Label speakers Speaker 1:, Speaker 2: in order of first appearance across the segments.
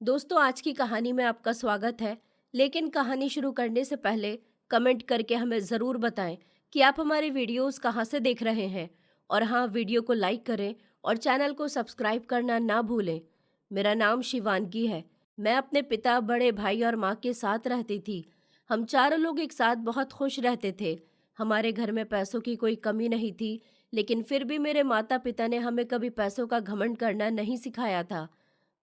Speaker 1: दोस्तों, आज की कहानी में आपका स्वागत है। लेकिन कहानी शुरू करने से पहले कमेंट करके हमें ज़रूर बताएं कि आप हमारे वीडियोस कहां से देख रहे हैं। और हाँ, वीडियो को लाइक करें और चैनल को सब्सक्राइब करना ना भूलें। मेरा नाम शिवानगी है। मैं अपने पिता, बड़े भाई और माँ के साथ रहती थी। हम चारों लोग एक साथ बहुत खुश रहते थे। हमारे घर में पैसों की कोई कमी नहीं थी, लेकिन फिर भी मेरे माता पिता ने हमें कभी पैसों का घमंड करना नहीं सिखाया था।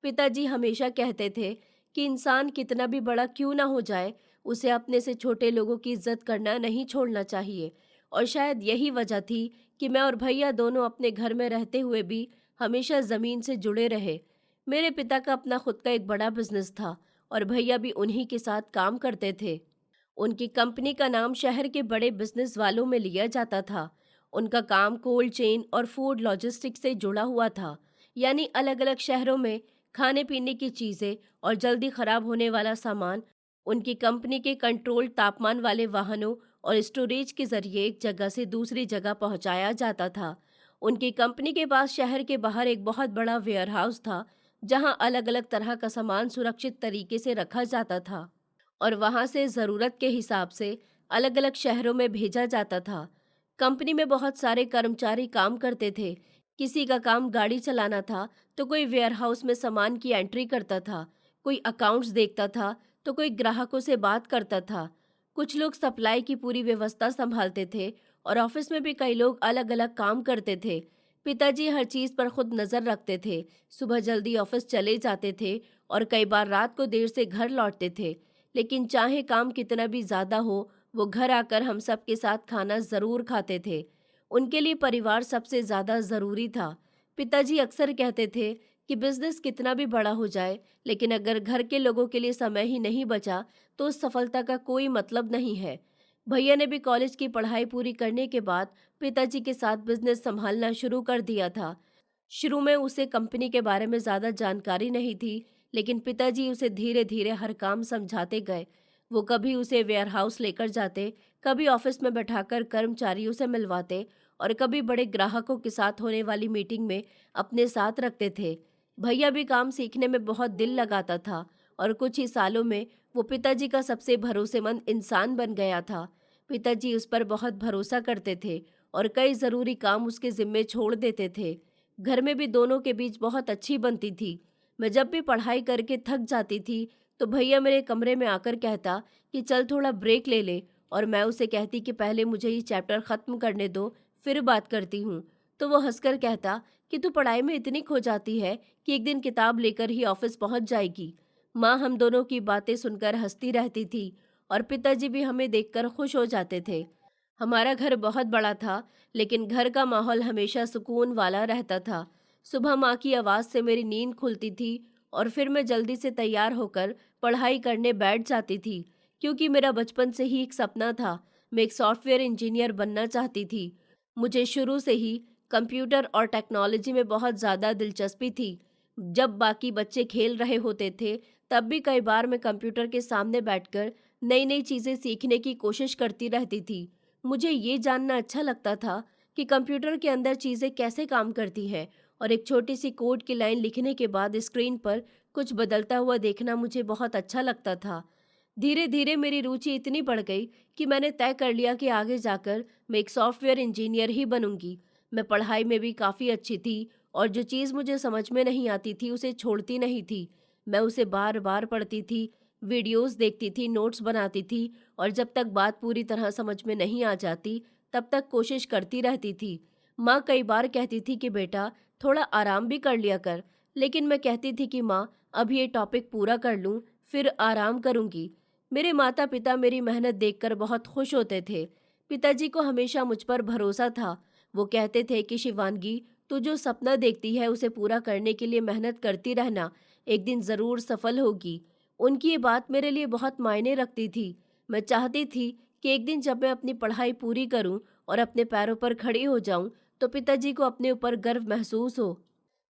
Speaker 1: पिताजी हमेशा कहते थे कि इंसान कितना भी बड़ा क्यों ना हो जाए, उसे अपने से छोटे लोगों की इज्जत करना नहीं छोड़ना चाहिए। और शायद यही वजह थी कि मैं और भैया दोनों अपने घर में रहते हुए भी हमेशा ज़मीन से जुड़े रहे। मेरे पिता का अपना खुद का एक बड़ा बिजनेस था और भैया भी उन्हीं के साथ काम करते थे। उनकी कंपनी का नाम शहर के बड़े बिजनेस वालों में लिया जाता था। उनका काम कोल्ड चेन और फूड लॉजिस्टिक्स से जुड़ा हुआ था, यानी अलग अलग शहरों में खाने पीने की चीज़ें और जल्दी खराब होने वाला सामान उनकी कंपनी के कंट्रोल तापमान वाले वाहनों और स्टोरेज के जरिए एक जगह से दूसरी जगह पहुंचाया जाता था। उनकी कंपनी के पास शहर के बाहर एक बहुत बड़ा वेयरहाउस था, जहां अलग अलग तरह का सामान सुरक्षित तरीके से रखा जाता था और वहां से ज़रूरत के हिसाब से अलग अलग शहरों में भेजा जाता था। कंपनी में बहुत सारे कर्मचारी काम करते थे। किसी का काम गाड़ी चलाना था, तो कोई वेयरहाउस में सामान की एंट्री करता था, कोई अकाउंट्स देखता था, तो कोई ग्राहकों से बात करता था। कुछ लोग सप्लाई की पूरी व्यवस्था संभालते थे और ऑफिस में भी कई लोग अलग अलग काम करते थे। पिताजी हर चीज़ पर खुद नज़र रखते थे। सुबह जल्दी ऑफिस चले जाते थे और कई बार रात को देर से घर लौटते थे। लेकिन चाहे काम कितना भी ज़्यादा हो, वो घर आकर हम सब के साथ खाना ज़रूर खाते थे। उनके लिए परिवार सबसे ज़्यादा ज़रूरी था। पिताजी अक्सर कहते थे कि बिज़नेस कितना भी बड़ा हो जाए, लेकिन अगर घर के लोगों के लिए समय ही नहीं बचा, तो उस सफलता का कोई मतलब नहीं है। भैया ने भी कॉलेज की पढ़ाई पूरी करने के बाद पिताजी के साथ बिज़नेस संभालना शुरू कर दिया था। शुरू में उसे कंपनी के बारे में ज़्यादा जानकारी नहीं थी, लेकिन पिताजी उसे धीरे धीरे हर काम समझाते गए। वो कभी उसे वेयरहाउस लेकर जाते, कभी ऑफिस में बैठाकर कर्मचारियों से मिलवाते और कभी बड़े ग्राहकों के साथ होने वाली मीटिंग में अपने साथ रखते थे। भैया भी काम सीखने में बहुत दिल लगाता था और कुछ ही सालों में वो पिताजी का सबसे भरोसेमंद इंसान बन गया था। पिताजी उस पर बहुत भरोसा करते थे और कई ज़रूरी काम उसके ज़िम्मे छोड़ देते थे। घर में भी दोनों के बीच बहुत अच्छी बनती थी। मैं जब भी पढ़ाई करके थक जाती थी, तो भैया मेरे कमरे में आकर कहता कि चल थोड़ा ब्रेक ले ले, और मैं उसे कहती कि पहले मुझे ये चैप्टर ख़त्म करने दो, फिर बात करती हूँ। तो वो हंसकर कहता कि तू पढ़ाई में इतनी खो जाती है कि एक दिन किताब लेकर ही ऑफिस पहुँच जाएगी। माँ हम दोनों की बातें सुनकर हंसती रहती थी और पिताजी भी हमें देखकर खुश हो जाते थे। हमारा घर बहुत बड़ा था, लेकिन घर का माहौल हमेशा सुकून वाला रहता था। सुबह माँ की आवाज़ से मेरी नींद खुलती थी और फिर मैं जल्दी से तैयार होकर पढ़ाई करने बैठ जाती थी, क्योंकि मेरा बचपन से ही एक सपना था। मैं एक सॉफ्टवेयर इंजीनियर बनना चाहती थी। मुझे शुरू से ही कंप्यूटर और टेक्नोलॉजी में बहुत ज़्यादा दिलचस्पी थी। जब बाकी बच्चे खेल रहे होते थे, तब भी कई बार मैं कंप्यूटर के सामने बैठकर नई नई चीज़ें सीखने की कोशिश करती रहती थी। मुझे ये जानना अच्छा लगता था कि कंप्यूटर के अंदर चीज़ें कैसे काम करती हैं, और एक छोटी सी कोड की लाइन लिखने के बाद स्क्रीन पर कुछ बदलता हुआ देखना मुझे बहुत अच्छा लगता था। धीरे धीरे मेरी रुचि इतनी बढ़ गई कि मैंने तय कर लिया कि आगे जाकर मैं एक सॉफ्टवेयर इंजीनियर ही बनूंगी। मैं पढ़ाई में भी काफ़ी अच्छी थी और जो चीज़ मुझे समझ में नहीं आती थी उसे छोड़ती नहीं थी। मैं उसे बार बार पढ़ती थी, वीडियोस देखती थी, नोट्स बनाती थी और जब तक बात पूरी तरह समझ में नहीं आ जाती, तब तक कोशिश करती रहती थी। माँ कई बार कहती थी कि बेटा थोड़ा आराम भी कर लिया कर, लेकिन मैं कहती थी कि माँ अब ये टॉपिक पूरा कर लूँ, फिर आराम करूँगी। मेरे माता पिता मेरी मेहनत देखकर बहुत खुश होते थे। पिताजी को हमेशा मुझ पर भरोसा था। वो कहते थे कि शिवानगी, तू जो सपना देखती है उसे पूरा करने के लिए मेहनत करती रहना, एक दिन ज़रूर सफल होगी। उनकी ये बात मेरे लिए बहुत मायने रखती थी। मैं चाहती थी कि एक दिन जब मैं अपनी पढ़ाई पूरी करूं और अपने पैरों पर खड़ी हो जाऊं, तो पिताजी को अपने ऊपर गर्व महसूस हो।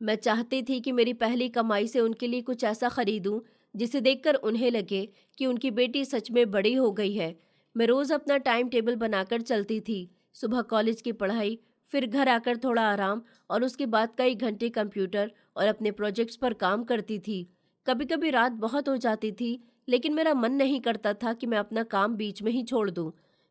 Speaker 1: मैं चाहती थी कि मेरी पहली कमाई से उनके लिए कुछ ऐसा खरीदूं जिसे देखकर उन्हें लगे कि उनकी बेटी सच में बड़ी हो गई है। मैं रोज़ अपना टाइम टेबल बनाकर चलती थी। सुबह कॉलेज की पढ़ाई, फिर घर आकर थोड़ा आराम और उसके बाद कई घंटे कंप्यूटर और अपने प्रोजेक्ट्स पर काम करती थी। कभी कभी रात बहुत हो जाती थी, लेकिन मेरा मन नहीं करता था कि मैं अपना काम बीच में ही छोड़ दूं।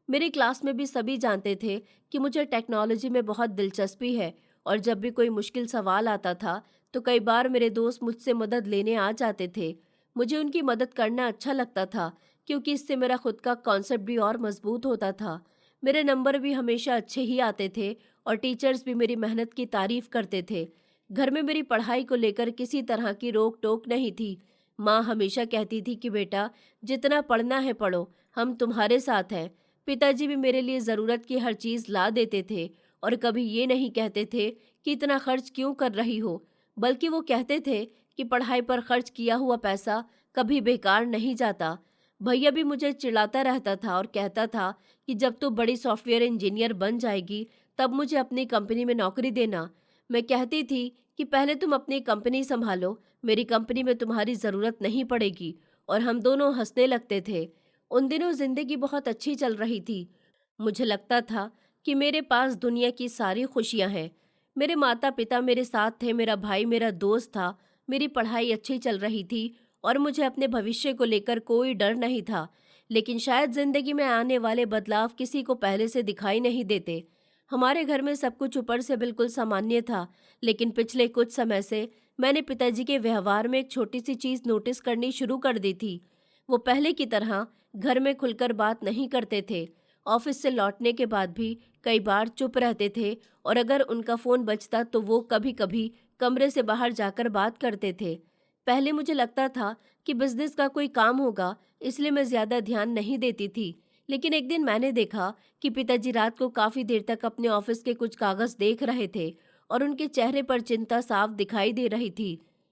Speaker 1: मेरी क्लास में भी सभी जानते थे कि मुझे टेक्नोलॉजी में बहुत दिलचस्पी है, और जब भी कोई मुश्किल सवाल आता था तो कई बार मेरे दोस्त मुझसे मदद लेने आ जाते थे। मुझे उनकी मदद करना अच्छा लगता था, क्योंकि इससे मेरा खुद का कॉन्सेप्ट भी और मजबूत होता था। मेरे नंबर भी हमेशा अच्छे ही आते थे, और टीचर्स भी मेरी मेहनत की तारीफ करते थे। घर में मेरी पढ़ाई को लेकर किसी तरह की रोक टोक नहीं थी। माँ हमेशा कहती थी कि बेटा, जितना पढ़ना है पढ़ो, हम तुम्हारे साथ हैं। पिताजी भी मेरे लिए ज़रूरत की हर चीज़ ला देते थे, और कभी ये नहीं कहते थे कि इतना खर्च क्यों कर रही हो, बल्कि वो कहते थे कि पढ़ाई पर खर्च किया हुआ पैसा कभी बेकार नहीं जाता। भैया भी मुझे चिढ़ाता रहता था और कहता था कि जब तू बड़ी सॉफ्टवेयर इंजीनियर बन जाएगी तब मुझे अपनी कंपनी में नौकरी देना। मैं कहती थी कि पहले तुम अपनी कंपनी संभालो, मेरी कंपनी में तुम्हारी ज़रूरत नहीं पड़ेगी, और हम दोनों हंसने लगते थे। उन दिनों ज़िंदगी बहुत अच्छी चल रही थी। मुझे लगता था कि मेरे पास दुनिया की सारी खुशियां हैं। मेरे माता पिता मेरे साथ थे, मेरा भाई मेरा दोस्त था, मेरी पढ़ाई अच्छी चल रही थी, और मुझे अपने भविष्य को लेकर कोई डर नहीं था। लेकिन शायद ज़िंदगी में आने वाले बदलाव किसी को पहले से दिखाई नहीं देते। हमारे घर में सब कुछ ऊपर से बिल्कुल सामान्य था, लेकिन पिछले कुछ समय से मैंने पिताजी के व्यवहार में एक छोटी सी चीज़ नोटिस करनी शुरू कर दी थी। वो पहले की तरह घर में खुलकर बात नहीं करते थे। ऑफिस से लौटने के बाद भी कई बार चुप रहते थे, और अगर उनका फ़ोन बजता तो वो कभी कभी कमरे से बाहर जाकर बात करते थे। पहले मुझे लगता था कि बिजनेस का कोई काम होगा, इसलिए मैं ज़्यादा ध्यान नहीं देती थी। लेकिन एक दिन मैंने देखा कि पिताजी रात को काफ़ी देर तक अपने ऑफिस के कुछ कागज़ देख रहे थे, और उनके चेहरे पर चिंता साफ दिखाई दे रही थी।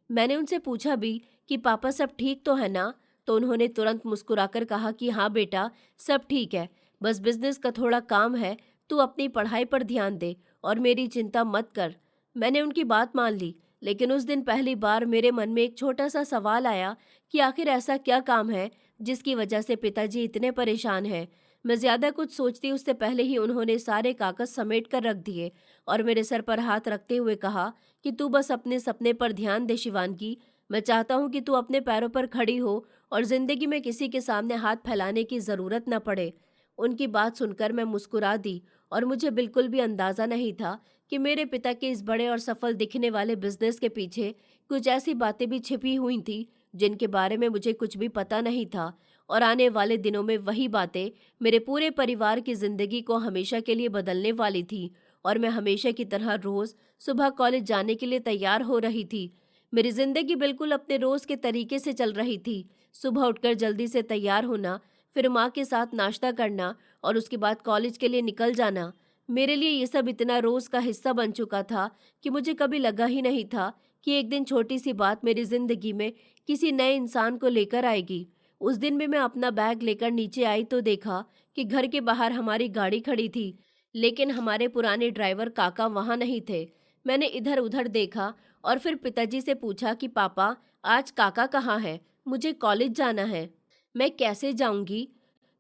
Speaker 1: मैंने उनसे पूछा भी कि पापा सब ठीक तो है ना? तो उन्होंने तुरंत मुस्कुराकर कहा कि हाँ बेटा, सब ठीक है, बस बिजनेस का थोड़ा काम है, तू अपनी पढ़ाई पर ध्यान दे और मेरी चिंता मत कर। मैंने उनकी बात मान ली, लेकिन उस दिन पहली बार मेरे मन में एक छोटा सा सवाल आया कि आखिर ऐसा क्या काम है जिसकी वजह से पिताजी इतने परेशान हैं। मैं ज़्यादा कुछ सोचती उससे पहले ही उन्होंने सारे कागज समेट कर रख दिए, और मेरे सर पर हाथ रखते हुए कहा कि तू बस अपने सपने पर ध्यान दे शिवानगी। मैं चाहता हूँ कि तू अपने पैरों पर खड़ी हो, और ज़िंदगी में किसी के सामने हाथ फैलाने की ज़रूरत न पड़े। उनकी बात सुनकर मैं मुस्कुरा दी, और मुझे बिल्कुल भी अंदाज़ा नहीं था कि मेरे पिता के इस बड़े और सफल दिखने वाले बिजनेस के पीछे कुछ ऐसी बातें भी छिपी हुई थी जिनके बारे में मुझे कुछ भी पता नहीं था। और आने वाले दिनों में वही बातें मेरे पूरे परिवार की ज़िंदगी को हमेशा के लिए बदलने वाली थी, और मैं हमेशा की तरह रोज़ सुबह कॉलेज जाने के लिए तैयार हो रही थी। मेरी ज़िंदगी बिल्कुल अपने रोज़ के तरीके से चल रही थी। सुबह उठकर जल्दी से तैयार होना, फिर माँ के साथ नाश्ता करना, और उसके बाद कॉलेज के लिए निकल जाना। मेरे लिए ये सब इतना रोज़ का हिस्सा बन चुका था कि मुझे कभी लगा ही नहीं था कि एक दिन छोटी सी बात मेरी ज़िंदगी में किसी नए इंसान को लेकर आएगी। उस दिन भी मैं अपना बैग लेकर नीचे आई तो देखा कि घर के बाहर हमारी गाड़ी खड़ी थी, लेकिन हमारे पुराने ड्राइवर काका वहाँ नहीं थे। मैंने इधर उधर देखा, और फिर पिताजी से पूछा कि पापा, आज काका कहाँ है? मुझे कॉलेज जाना है। मैं कैसे जाऊंगी?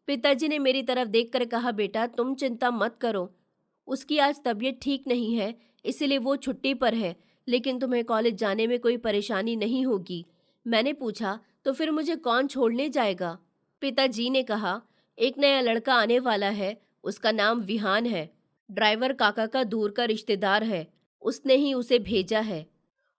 Speaker 1: पिताजी ने मेरी तरफ देखकर कहा, बेटा तुम चिंता मत करो, उसकी आज तबीयत ठीक नहीं है, इसलिए वो छुट्टी पर है, लेकिन तुम्हें कॉलेज जाने में कोई परेशानी नहीं होगी। मैंने पूछा, तो फिर मुझे कौन छोड़ने जाएगा? पिताजी ने कहा, एक नया लड़का आने वाला है, उसका नाम विहान है, ड्राइवर काका का दूर का रिश्तेदार है, उसने ही उसे भेजा है,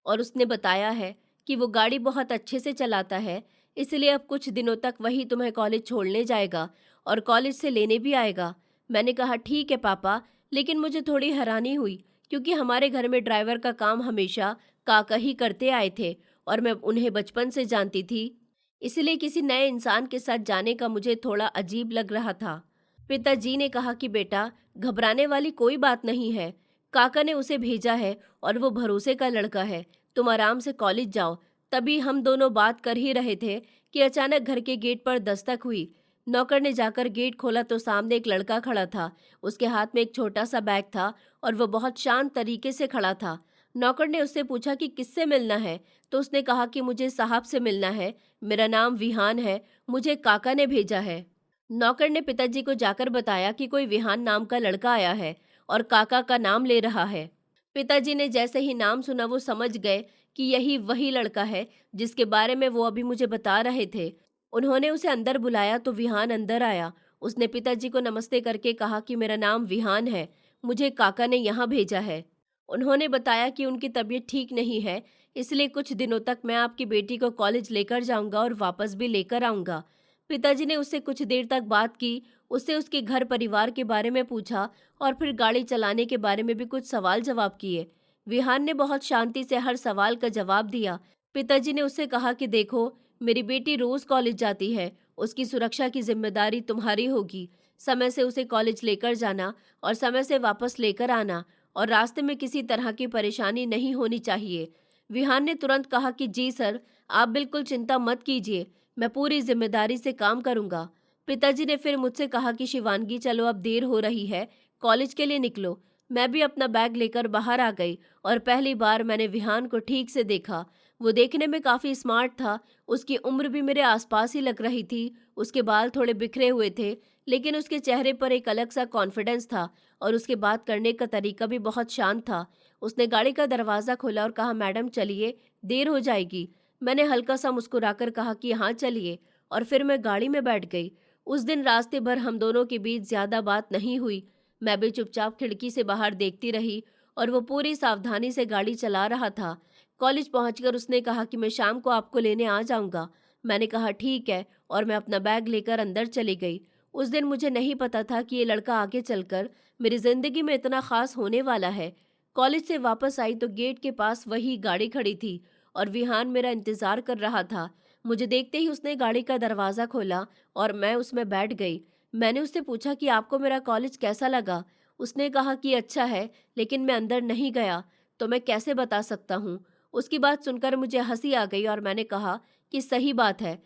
Speaker 1: और उसने बताया है कि वो गाड़ी बहुत अच्छे से चलाता है, इसलिए अब कुछ दिनों तक वही तुम्हें कॉलेज छोड़ने जाएगा और कॉलेज से लेने भी आएगा। मैंने कहा, ठीक है पापा, लेकिन मुझे थोड़ी हैरानी हुई, क्योंकि हमारे घर में ड्राइवर का काम हमेशा काका ही करते आए थे, और मैं उन्हें बचपन से जानती थी, इसलिए किसी नए इंसान के साथ जाने का मुझे थोड़ा अजीब लग रहा था। पिताजी ने कहा कि बेटा, घबराने वाली कोई बात नहीं है, काका ने उसे भेजा है और वो भरोसे का लड़का है, तुम आराम से कॉलेज जाओ। तभी हम दोनों बात कर ही रहे थे कि अचानक घर के गेट पर दस्तक हुई। नौकर ने जाकर गेट खोला तो सामने एक लड़का खड़ा था। उसके हाथ में एक छोटा सा बैग था, और वो बहुत शांत तरीके से खड़ा था। नौकर ने उससे पूछा कि किससे मिलना है, तो उसने कहा कि मुझे साहब से मिलना है, मेरा नाम विहान है, मुझे काका ने भेजा है। नौकर ने पिताजी को जाकर बताया कि कोई विहान नाम का लड़का आया है और काका का नाम ले रहा है। पिताजी ने जैसे ही नाम सुना वो समझ गए कि यही वही लड़का है जिसके बारे में वो अभी मुझे बता रहे थे। उन्होंने उसे अंदर बुलाया तो विहान अंदर आया। उसने पिताजी को नमस्ते करके कहा कि मेरा नाम विहान है, मुझे काका ने यहाँ भेजा है। उन्होंने बताया कि उनकी तबीयत ठीक नहीं है, इसलिए कुछ दिनों तक मैं आपकी बेटी को कॉलेज लेकर जाऊंगा और वापस भी लेकर आऊंगा। पिताजी ने उससे कुछ देर तक बात की, उससे उसके घर परिवार के बारे में पूछा और फिर गाड़ी चलाने के बारे में भी कुछ सवाल जवाब किए। विहान ने बहुत शांति से हर सवाल का जवाब दिया। पिताजी ने उससे कहा कि देखो, मेरी बेटी रोज कॉलेज जाती है, उसकी सुरक्षा की जिम्मेदारी तुम्हारी होगी। समय से उसे कॉलेज लेकर जाना और समय से वापस लेकर आना, और रास्ते में किसी तरह की परेशानी नहीं होनी चाहिए। विहान ने तुरंत कहा कि जी सर, आप बिल्कुल चिंता मत कीजिए, मैं पूरी जिम्मेदारी से काम करूंगा। पिताजी ने फिर मुझसे कहा कि शिवांगी चलो, अब देर हो रही है, कॉलेज के लिए निकलो। मैं भी अपना बैग लेकर बाहर आ गई और पहली बार मैंने विहान को ठीक से देखा। वो देखने में काफ़ी स्मार्ट था, उसकी उम्र भी मेरे आसपास ही लग रही थी। उसके बाल थोड़े बिखरे हुए थे, लेकिन उसके चेहरे पर एक अलग सा कॉन्फिडेंस था और उसके बात करने का तरीका भी बहुत शांत था। उसने गाड़ी का दरवाज़ा खोला और कहा, मैडम चलिए, देर हो जाएगी। मैंने हल्का सा मुस्कुराकर कहा कि हाँ चलिए, और फिर मैं गाड़ी में बैठ गई। उस दिन रास्ते भर हम दोनों के बीच ज़्यादा बात नहीं हुई। मैं भी चुपचाप खिड़की से बाहर देखती रही और वो पूरी सावधानी से गाड़ी चला रहा था। कॉलेज पहुंचकर उसने कहा कि मैं शाम को आपको लेने आ जाऊंगा। मैंने कहा ठीक है, और मैं अपना बैग लेकर अंदर चली गई। उस दिन मुझे नहीं पता था कि ये लड़का आगे चलकर मेरी जिंदगी में इतना खास होने वाला है। कॉलेज से वापस आई तो गेट के पास वही गाड़ी खड़ी थी और विहान मेरा इंतजार कर रहा था। मुझे देखते ही उसने गाड़ी का दरवाज़ा खोला और मैं उसमें बैठ गई। मैंने उससे पूछा कि आपको मेरा कॉलेज कैसा लगा। उसने कहा कि अच्छा है, लेकिन मैं अंदर नहीं गया तो मैं कैसे बता सकता हूँ। उसकी बात सुनकर मुझे हंसी आ गई और मैंने कहा कि सही बात है।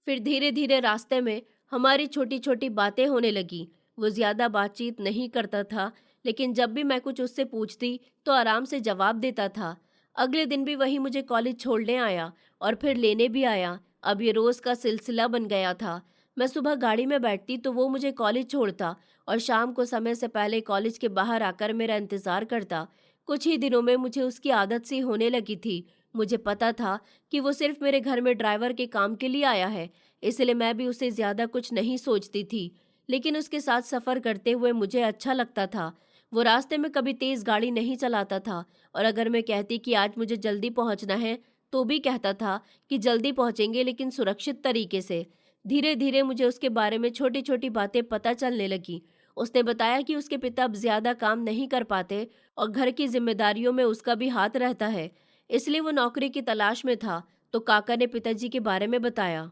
Speaker 1: फिर धीरे धीरे रास्ते में हमारी छोटी छोटी बातें होने लगी। वो ज़्यादा बातचीत नहीं करता था, लेकिन जब भी मैं कुछ उससे पूछती तो आराम से जवाब देता था। अगले दिन भी वही मुझे कॉलेज छोड़ने आया और फिर लेने भी आया। अब ये रोज़ का सिलसिला बन गया था। मैं सुबह गाड़ी में बैठती तो वो मुझे कॉलेज छोड़ता और शाम को समय से पहले कॉलेज के बाहर आकर मेरा इंतज़ार करता। कुछ ही दिनों में मुझे उसकी आदत सी होने लगी थी। मुझे पता था कि वो सिर्फ मेरे घर में ड्राइवर के काम के लिए आया है, इसलिए मैं भी उससे ज़्यादा कुछ नहीं सोचती थी। लेकिन उसके साथ सफ़र करते हुए मुझे अच्छा लगता था। वो रास्ते में कभी तेज़ गाड़ी नहीं चलाता था, और अगर मैं कहती कि आज मुझे जल्दी पहुंचना है तो भी कहता था कि जल्दी पहुंचेंगे, लेकिन सुरक्षित तरीके से। धीरे धीरे मुझे उसके बारे में छोटी छोटी बातें पता चलने लगी। उसने बताया कि उसके पिता अब ज़्यादा काम नहीं कर पाते और घर की जिम्मेदारियों में उसका भी हाथ रहता है, इसलिए वो नौकरी की तलाश में था। तो काका ने पिताजी के बारे में बताया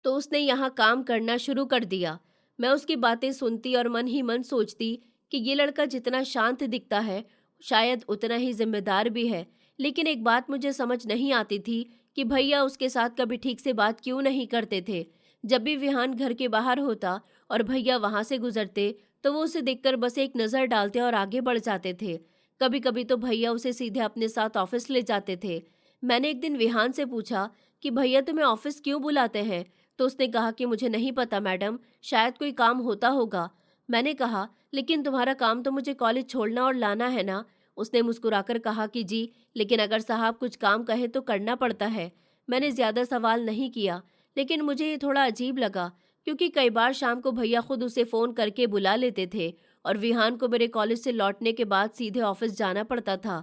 Speaker 1: तो उसने यहाँ काम करना शुरू कर दिया। मैं उसकी बातें सुनती और मन ही मन सोचती कि ये लड़का जितना शांत दिखता है, शायद उतना ही जिम्मेदार भी है। लेकिन एक बात मुझे समझ नहीं आती थी कि भैया उसके साथ कभी ठीक से बात क्यों नहीं करते थे। जब भी विहान घर के बाहर होता और भैया वहां से गुजरते तो वो उसे देखकर बस एक नज़र डालते और आगे बढ़ जाते थे। कभी कभी तो भैया उसे सीधे अपने साथ ऑफिस ले जाते थे। मैंने एक दिन विहान से पूछा कि भैया तुम्हें ऑफिस क्यों बुलाते हैं, तो उसने कहा कि मुझे नहीं पता मैडम, शायद कोई काम होता होगा। मैंने कहा लेकिन तुम्हारा काम तो मुझे कॉलेज छोड़ना और लाना है ना। उसने मुस्कुराकर कहा कि जी, लेकिन अगर साहब कुछ काम कहे तो करना पड़ता है। मैंने ज़्यादा सवाल नहीं किया, लेकिन मुझे ये थोड़ा अजीब लगा, क्योंकि कई बार शाम को भैया खुद उसे फ़ोन करके बुला लेते थे और विहान को मेरे कॉलेज से लौटने के बाद सीधे ऑफिस जाना पड़ता था।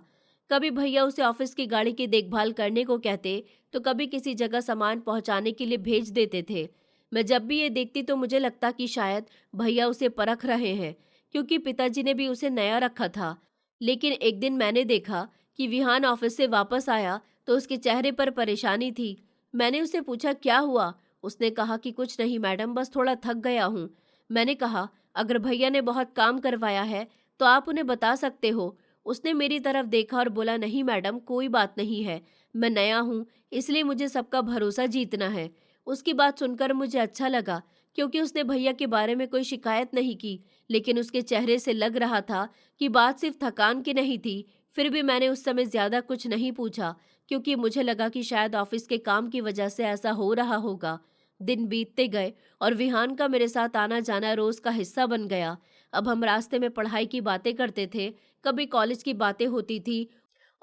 Speaker 1: कभी भैया उसे ऑफिस की गाड़ी की देखभाल करने को कहते, तो कभी किसी जगह सामान पहुंचाने के लिए भेज देते थे। मैं जब भी ये देखती तो मुझे लगता कि शायद भैया उसे परख रहे हैं, क्योंकि पिताजी ने भी उसे नया रखा था। लेकिन एक दिन मैंने देखा कि विहान ऑफिस से वापस आया तो उसके चेहरे पर परेशानी थी। मैंने उसे पूछा क्या हुआ। उसने कहा कि कुछ नहीं मैडम, बस थोड़ा थक गया हूँ। मैंने कहा अगर भैया ने बहुत काम करवाया है तो आप उन्हें बता सकते हो। उसने मेरी तरफ देखा और बोला नहीं मैडम, कोई बात नहीं है, मैं नया हूँ, इसलिए मुझे सबका भरोसा जीतना है। उसकी बात सुनकर मुझे अच्छा लगा, क्योंकि उसने भैया के बारे में कोई शिकायत नहीं की, लेकिन उसके चेहरे से लग रहा था कि बात सिर्फ थकान की नहीं थी। फिर भी मैंने उस समय ज़्यादा कुछ नहीं पूछा, क्योंकि मुझे लगा कि शायद ऑफिस के काम की वजह से ऐसा हो रहा होगा। दिन बीतते गए और विहान का मेरे साथ आना जाना रोज़ का हिस्सा बन गया। अब हम रास्ते में पढ़ाई की बातें करते थे, कभी कॉलेज की बातें होती थी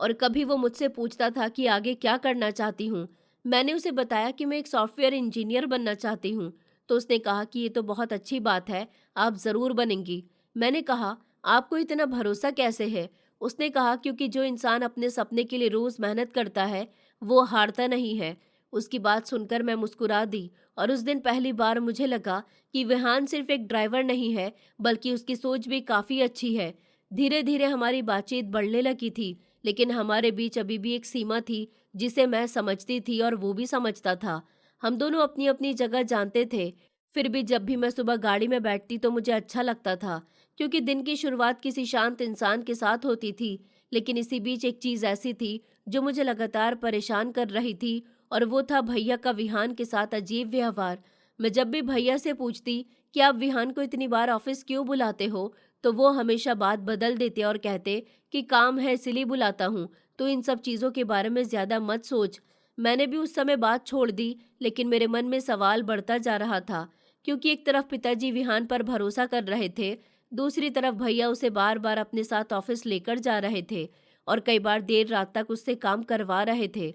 Speaker 1: और कभी वो मुझसे पूछता था कि आगे क्या करना चाहती हूँ। मैंने उसे बताया कि मैं एक सॉफ्टवेयर इंजीनियर बनना चाहती हूँ। तो उसने कहा कि ये तो बहुत अच्छी बात है, आप ज़रूर बनेंगी। मैंने कहा, आपको इतना भरोसा कैसे है? उसने कहा, क्योंकि जो इंसान अपने सपने के लिए रोज़ मेहनत करता है, वो हारता नहीं है। उसकी बात सुनकर मैं मुस्कुरा दी और उस दिन पहली बार मुझे लगा कि विहान सिर्फ एक ड्राइवर नहीं है, बल्कि उसकी सोच भी काफ़ी अच्छी है। धीरे धीरे हमारी बातचीत बढ़ने लगी थी, लेकिन हमारे बीच अभी भी एक सीमा थी जिसे मैं समझती थी और वो भी समझता था। हम दोनों अपनी अपनी जगह जानते थे। फिर भी जब भी मैं सुबह गाड़ी में बैठती तो मुझे अच्छा लगता था, क्योंकि दिन की शुरुआत किसी शांत इंसान के साथ होती थी। लेकिन इसी बीच एक चीज़ ऐसी थी जो मुझे लगातार परेशान कर रही थी, और वो था भैया का विहान के साथ अजीब व्यवहार। मैं जब भी भैया से पूछती कि आप विहान को इतनी बार ऑफिस क्यों बुलाते हो, तो वो हमेशा बात बदल देते और कहते कि काम है इसलिए बुलाता हूँ, तो इन सब चीज़ों के बारे में ज़्यादा मत सोच। मैंने भी उस समय बात छोड़ दी, लेकिन मेरे मन में सवाल बढ़ता जा रहा था, क्योंकि एक तरफ पिताजी विहान पर भरोसा कर रहे थे, दूसरी तरफ भैया उसे बार बार अपने साथ ऑफिस लेकर जा रहे थे और कई बार देर रात तक उससे काम करवा रहे थे।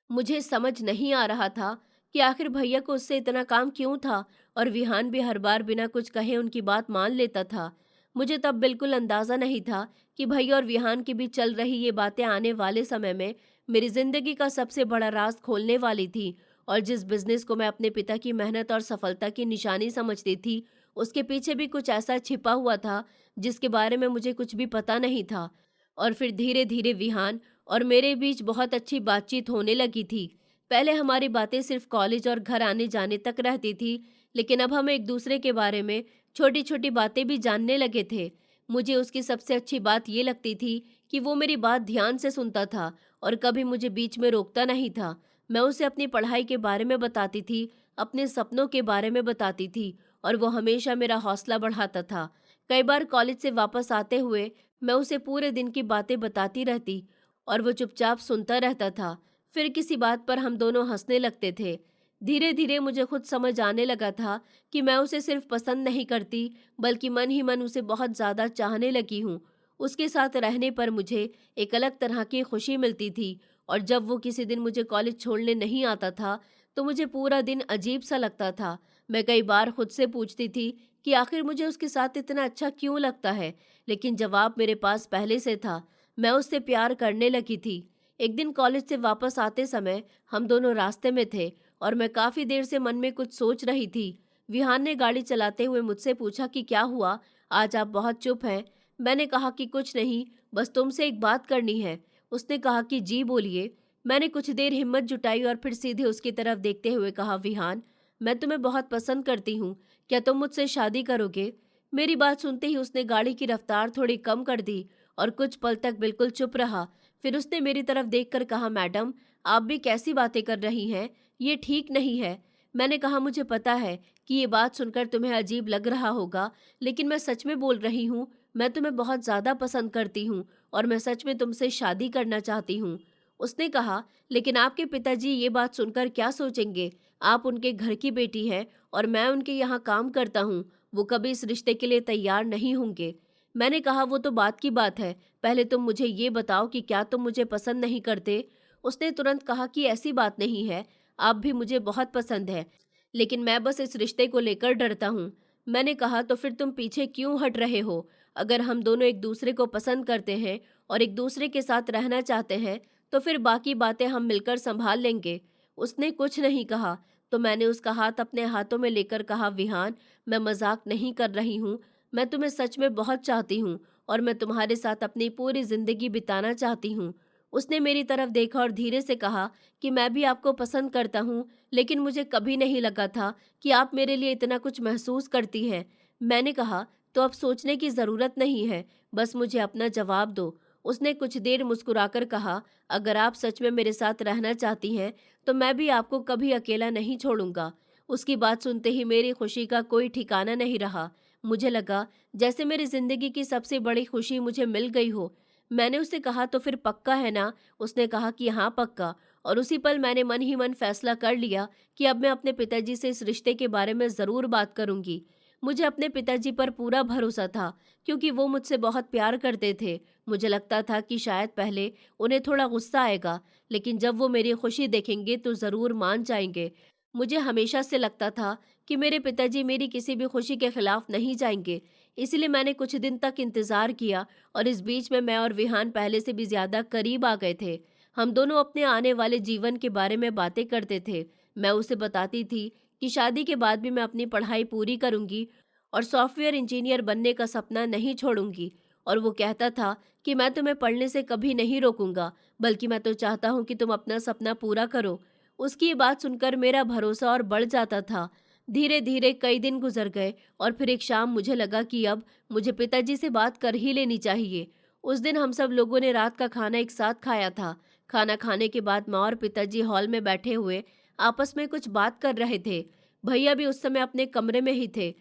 Speaker 1: मुझे समझ नहीं आ रहा था कि आखिर भैया को उससे इतना काम क्यों था, और विहान भी हर बार बिना कुछ कहे उनकी बात मान लेता था। मुझे तब बिल्कुल अंदाज़ा नहीं था कि भैया और विहान के बीच चल रही ये बातें आने वाले समय में मेरी ज़िंदगी का सबसे बड़ा राज खोलने वाली थी। और जिस बिज़नेस को मैं अपने पिता की मेहनत और सफलता की निशानी समझती थी, उसके पीछे भी कुछ ऐसा छिपा हुआ था जिसके बारे में मुझे कुछ भी पता नहीं था। और फिर धीरे धीरे विहान और मेरे बीच बहुत अच्छी बातचीत होने लगी थी। पहले हमारी बातें सिर्फ कॉलेज और घर आने जाने तक रहती थी, लेकिन अब हम एक दूसरे के बारे में छोटी छोटी बातें भी जानने लगे थे। मुझे उसकी सबसे अच्छी बात ये लगती थी कि वो मेरी बात ध्यान से सुनता था और कभी मुझे बीच में रोकता नहीं था। मैं उसे अपनी पढ़ाई के बारे में बताती थी, अपने सपनों के बारे में बताती थी, और वो हमेशा मेरा हौसला बढ़ाता था। कई बार कॉलेज से वापस आते हुए मैं उसे पूरे दिन की बातें बताती रहती और वो चुपचाप सुनता रहता था। फिर किसी बात पर हम दोनों हंसने लगते थे। धीरे धीरे मुझे खुद समझ आने लगा था कि मैं उसे सिर्फ पसंद नहीं करती, बल्कि मन ही मन उसे बहुत ज़्यादा चाहने लगी हूँ। उसके साथ रहने पर मुझे एक अलग तरह की खुशी मिलती थी, और जब वो किसी दिन मुझे कॉलेज छोड़ने नहीं आता था, तो मुझे पूरा दिन अजीब सा लगता था। मैं कई बार खुद से पूछती थी कि आखिर मुझे उसके साथ इतना अच्छा क्यों लगता है, लेकिन जवाब मेरे पास पहले से था। मैं उससे प्यार करने लगी थी। एक दिन कॉलेज से वापस आते समय हम दोनों रास्ते में थे और मैं काफ़ी देर से मन में कुछ सोच रही थी। विहान ने गाड़ी चलाते हुए मुझसे पूछा कि क्या हुआ, आज आप बहुत चुप हैं। मैंने कहा कि कुछ नहीं, बस तुमसे एक बात करनी है। उसने कहा कि जी बोलिए। मैंने कुछ देर हिम्मत जुटाई और फिर सीधे उसकी तरफ देखते हुए कहा, विहान, मैं तुम्हें बहुत पसंद करती हूँ, क्या तुम मुझसे शादी करोगे? मेरी बात सुनते ही उसने गाड़ी की रफ्तार थोड़ी कम कर दी और कुछ पल तक बिल्कुल चुप रहा। फिर उसने मेरी तरफ देखकर कहा, मैडम, आप भी कैसी बातें कर रही हैं, ये ठीक नहीं है। मैंने कहा, मुझे पता है कि ये बात सुनकर तुम्हें अजीब लग रहा होगा, लेकिन मैं सच में बोल रही हूँ। मैं तुम्हें बहुत ज़्यादा पसंद करती हूँ और मैं सच में तुमसे शादी करना चाहती हूँ। उसने कहा, लेकिन आपके पिताजी ये बात सुनकर क्या सोचेंगे? आप उनके घर की बेटी हैं और मैं उनके यहाँ काम करता हूँ। वो कभी इस रिश्ते के लिए तैयार नहीं होंगे। मैंने कहा, वो तो बात की बात है, पहले तुम मुझे ये बताओ कि क्या तुम मुझे पसंद नहीं करते? उसने तुरंत कहा कि ऐसी बात नहीं है, आप भी मुझे बहुत पसंद है, लेकिन मैं बस इस रिश्ते को लेकर डरता हूँ। मैंने कहा, तो फिर तुम पीछे क्यों हट रहे हो? अगर हम दोनों एक दूसरे को पसंद करते हैं और एक दूसरे के साथ रहना चाहते हैं, तो फिर बाकी बातें हम मिलकर संभाल लेंगे। उसने कुछ नहीं कहा, तो मैंने उसका हाथ अपने हाथों में लेकर कहा, विहान, मैं मजाक नहीं कर रही हूँ, मैं तुम्हें सच में बहुत चाहती हूँ और मैं तुम्हारे साथ अपनी पूरी जिंदगी बिताना चाहती हूँ। उसने मेरी तरफ देखा और धीरे से कहा कि मैं भी आपको पसंद करता हूँ, लेकिन मुझे कभी नहीं लगा था कि आप मेरे लिए इतना कुछ महसूस करती हैं। मैंने कहा, तो अब सोचने की ज़रूरत नहीं है, बस मुझे अपना जवाब दो। उसने कुछ देर मुस्कुराकर कहा, अगर आप सच में मेरे साथ रहना चाहती हैं, तो मैं भी आपको कभी अकेला नहीं छोड़ूंगा। उसकी बात सुनते ही मेरी खुशी का कोई ठिकाना नहीं रहा। मुझे लगा जैसे मेरी जिंदगी की सबसे बड़ी खुशी मुझे मिल गई हो। मैंने उससे कहा, तो फिर पक्का है ना? उसने कहा कि हाँ पक्का। और उसी पल मैंने मन ही मन फैसला कर लिया कि अब मैं अपने पिताजी से इस रिश्ते के बारे में ज़रूर बात करूंगी। मुझे अपने पिताजी पर पूरा भरोसा था क्योंकि वो मुझसे बहुत प्यार करते थे। मुझे लगता था कि शायद पहले उन्हें थोड़ा गुस्सा आएगा, लेकिन जब वो मेरी खुशी देखेंगे तो ज़रूर मान जाएंगे। मुझे हमेशा से लगता था कि मेरे पिताजी मेरी किसी भी खुशी के खिलाफ नहीं जाएंगे, इसलिए मैंने कुछ दिन तक इंतज़ार किया और इस बीच में मैं और विहान पहले से भी ज़्यादा करीब आ गए थे। हम दोनों अपने आने वाले जीवन के बारे में बातें करते थे। मैं उसे बताती थी कि शादी के बाद भी मैं अपनी पढ़ाई पूरी करूंगी और सॉफ्टवेयर इंजीनियर बनने का सपना नहीं छोड़ूंगी। और वो कहता था कि मैं तुम्हें पढ़ने से कभी नहीं रोकूंगा, बल्कि मैं तो चाहता हूँ कि तुम अपना सपना पूरा करो। उसकी ये बात सुनकर मेरा भरोसा और बढ़ जाता था। धीरे धीरे कई दिन गुजर गए और फिर एक शाम मुझे लगा कि अब मुझे पिताजी से बात कर ही लेनी चाहिए। उस दिन हम सब लोगों ने रात का खाना एक साथ खाया था। खाना खाने के बाद माँ और पिताजी हॉल में बैठे हुए आपस में कुछ बात कर रहे थे। भैया भी उस समय अपने कमरे में ही थे।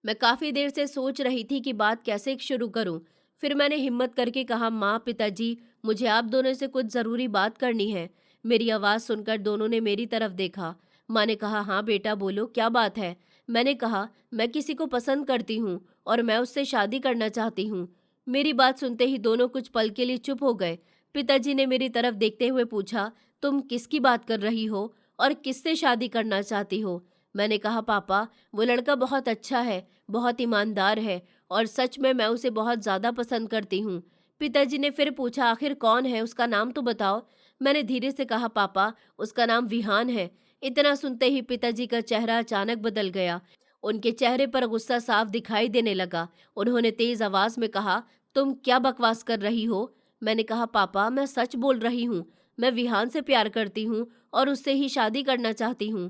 Speaker 1: मैं काफ़ी देर से सोच रही थी कि बात कैसे शुरू करूं। फिर मैंने हिम्मत करके कहा, माँ पिताजी, मुझे आप दोनों से कुछ ज़रूरी बात करनी है। मेरी आवाज़ सुनकर दोनों ने मेरी तरफ देखा। माँ ने कहा, हाँ बेटा बोलो, क्या बात है। मैंने कहा, मैं किसी को पसंद करती हूँ और मैं उससे शादी करना चाहती हूँ। मेरी बात सुनते ही दोनों कुछ पल के लिए चुप हो गए। पिताजी ने मेरी तरफ देखते हुए पूछा, तुम किसकी बात कर रही हो और किससे शादी करना चाहती हो। मैंने कहा, पापा, वो लड़का बहुत अच्छा है, बहुत ईमानदार है और सच में मैं उसे बहुत ज़्यादा पसंद करती हूँ। पिताजी ने फिर पूछा, आखिर कौन है, उसका नाम तो बताओ। मैंने धीरे से कहा, पापा, उसका नाम विहान है। इतना सुनते ही पिताजी का चेहरा अचानक बदल गया। उनके चेहरे पर गुस्सा साफ दिखाई देने लगा। उन्होंने तेज आवाज में कहा, तुम क्या बकवास कर रही हो। मैंने कहा, पापा, मैं सच बोल रही हूँ। मैं विहान से प्यार करती हूँ और उससे ही शादी करना चाहती हूँ।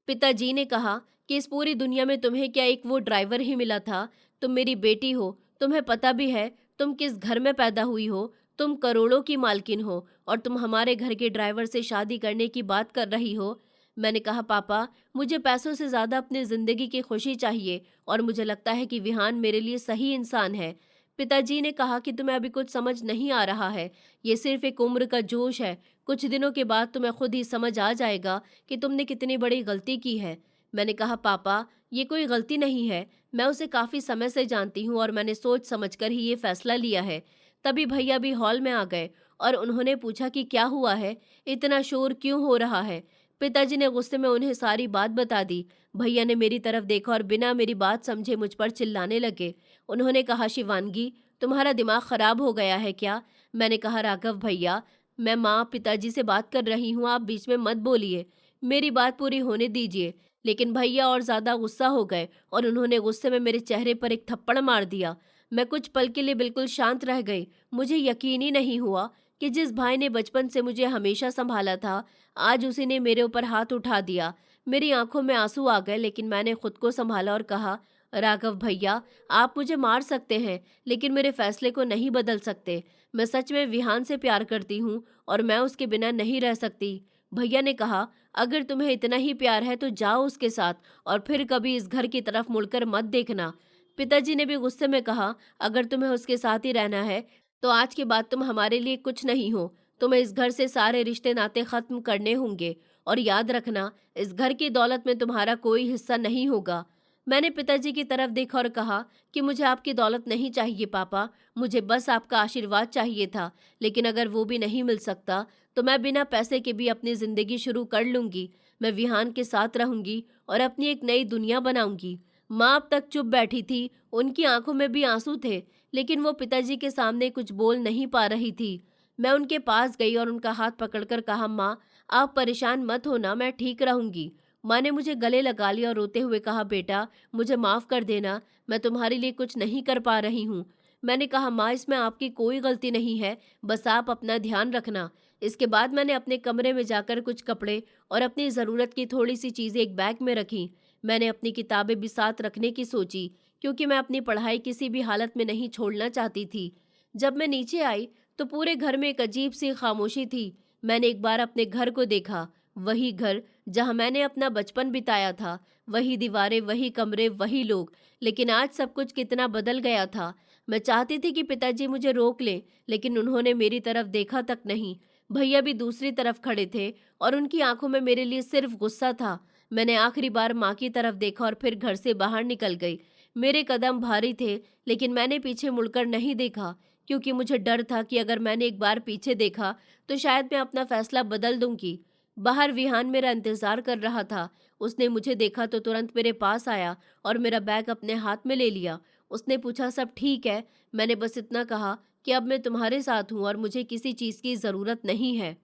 Speaker 1: पिताजी ने कहा कि इस पूरी दुनिया में तुम्हें क्या एक वो ड्राइवर ही मिला था। तुम मेरी बेटी हो, तुम्हें पता भी है तुम किस घर में पैदा हुई हो। तुम करोड़ों की मालकिन हो और तुम हमारे घर के ड्राइवर से शादी करने की बात कर रही हो। मैंने कहा, पापा, मुझे पैसों से ज़्यादा अपनी ज़िंदगी की खुशी चाहिए और मुझे लगता है कि विहान मेरे लिए सही इंसान है। पिताजी ने कहा कि तुम्हें अभी कुछ समझ नहीं आ रहा है, ये सिर्फ एक उम्र का जोश है। कुछ दिनों के बाद तुम्हें खुद ही समझ आ जाएगा कि तुमने कितनी बड़ी गलती की है। मैंने कहा, पापा, ये कोई गलती नहीं है। मैं उसे काफ़ी समय से जानती हूँ और मैंने सोच समझकर ही ये फैसला लिया है। तभी भैया भी हॉल में आ गए और उन्होंने पूछा कि क्या हुआ है, इतना शोर क्यों हो रहा है। पिताजी ने गुस्से में उन्हें सारी बात बता दी। भैया ने मेरी तरफ देखा और बिना मेरी बात समझे मुझ पर चिल्लाने लगे। उन्होंने कहा, शिवानगी, तुम्हारा दिमाग खराब हो गया है क्या। मैंने कहा, राघव भैया, मैं माँ पिताजी से बात कर रही हूँ, आप बीच में मत बोलिए, मेरी बात पूरी होने दीजिए। लेकिन भैया और ज़्यादा गुस्सा हो गए और उन्होंने गुस्से में मेरे चेहरे पर एक थप्पड़ मार दिया। मैं कुछ पल के लिए बिल्कुल शांत रह गई। मुझे यकीन ही नहीं हुआ कि जिस भाई ने बचपन से मुझे हमेशा संभाला था, आज उसी ने मेरे ऊपर हाथ उठा दिया। मेरी आंखों में आंसू आ गए, लेकिन मैंने खुद को संभाला और कहा, राघव भैया, आप मुझे मार सकते हैं लेकिन मेरे फैसले को नहीं बदल सकते। मैं सच में विहान से प्यार करती हूँ और मैं उसके बिना नहीं रह सकती। भैया ने कहा, अगर तुम्हें इतना ही प्यार है तो जाओ उसके साथ और फिर कभी इस घर की तरफ मुड़कर मत देखना। पिताजी ने भी गुस्से में कहा, अगर तुम्हें उसके साथ ही रहना है तो आज के बाद तुम हमारे लिए कुछ नहीं हो। तुम्हें इस घर से सारे रिश्ते नाते खत्म करने होंगे और याद रखना, इस घर की दौलत में तुम्हारा कोई हिस्सा नहीं होगा। मैंने पिताजी की तरफ देखा और कहा कि मुझे आपकी दौलत नहीं चाहिए पापा, मुझे बस आपका आशीर्वाद चाहिए था। लेकिन अगर वो भी नहीं मिल सकता तो मैं बिना पैसे के भी अपनी ज़िंदगी शुरू कर लूँगी। मैं विहान के साथ रहूँगी और अपनी एक नई दुनिया बनाऊँगी। माँ अब तक चुप बैठी थी, उनकी आंखों में भी आंसू थे, लेकिन वो पिताजी के सामने कुछ बोल नहीं पा रही थी। मैं उनके पास गई और उनका हाथ पकड़कर कहा, माँ, आप परेशान मत होना, मैं ठीक रहूँगी। माँ ने मुझे गले लगा लिया और रोते हुए कहा, बेटा, मुझे माफ़ कर देना, मैं तुम्हारे लिए कुछ नहीं कर पा रही हूँ। मैंने कहा, माँ, इसमें आपकी कोई गलती नहीं है, बस आप अपना ध्यान रखना। इसके बाद मैंने अपने कमरे में जाकर कुछ कपड़े और अपनी ज़रूरत की थोड़ी सी चीज़ें एक बैग में रखी। मैंने अपनी किताबें भी साथ रखने की सोची, क्योंकि मैं अपनी पढ़ाई किसी भी हालत में नहीं छोड़ना चाहती थी। जब मैं नीचे आई तो पूरे घर में एक अजीब सी खामोशी थी। मैंने एक बार अपने घर को देखा, वही घर जहाँ मैंने अपना बचपन बिताया था, वही दीवारें, वही कमरे, वही लोग। लेकिन आज सब कुछ कितना बदल गया था। मैं चाहती थी कि पिताजी मुझे रोक लें, लेकिन उन्होंने मेरी तरफ देखा तक नहीं। भैया भी दूसरी तरफ खड़े थे और उनकी आंखों में मेरे लिए सिर्फ गुस्सा था। मैंने आखिरी बार माँ की तरफ देखा और फिर घर से बाहर निकल गई। मेरे कदम भारी थे, लेकिन मैंने पीछे मुड़कर नहीं देखा, क्योंकि मुझे डर था कि अगर मैंने एक बार पीछे देखा तो शायद मैं अपना फैसला बदल दूंगी। बाहर विहान मेरा इंतजार कर रहा था। उसने मुझे देखा तो तुरंत मेरे पास आया और मेरा बैग अपने हाथ में ले लिया। उसने पूछा, सब ठीक है? मैंने बस इतना कहा कि अब मैं तुम्हारे साथ हूँ और मुझे किसी चीज़ की ज़रूरत नहीं है।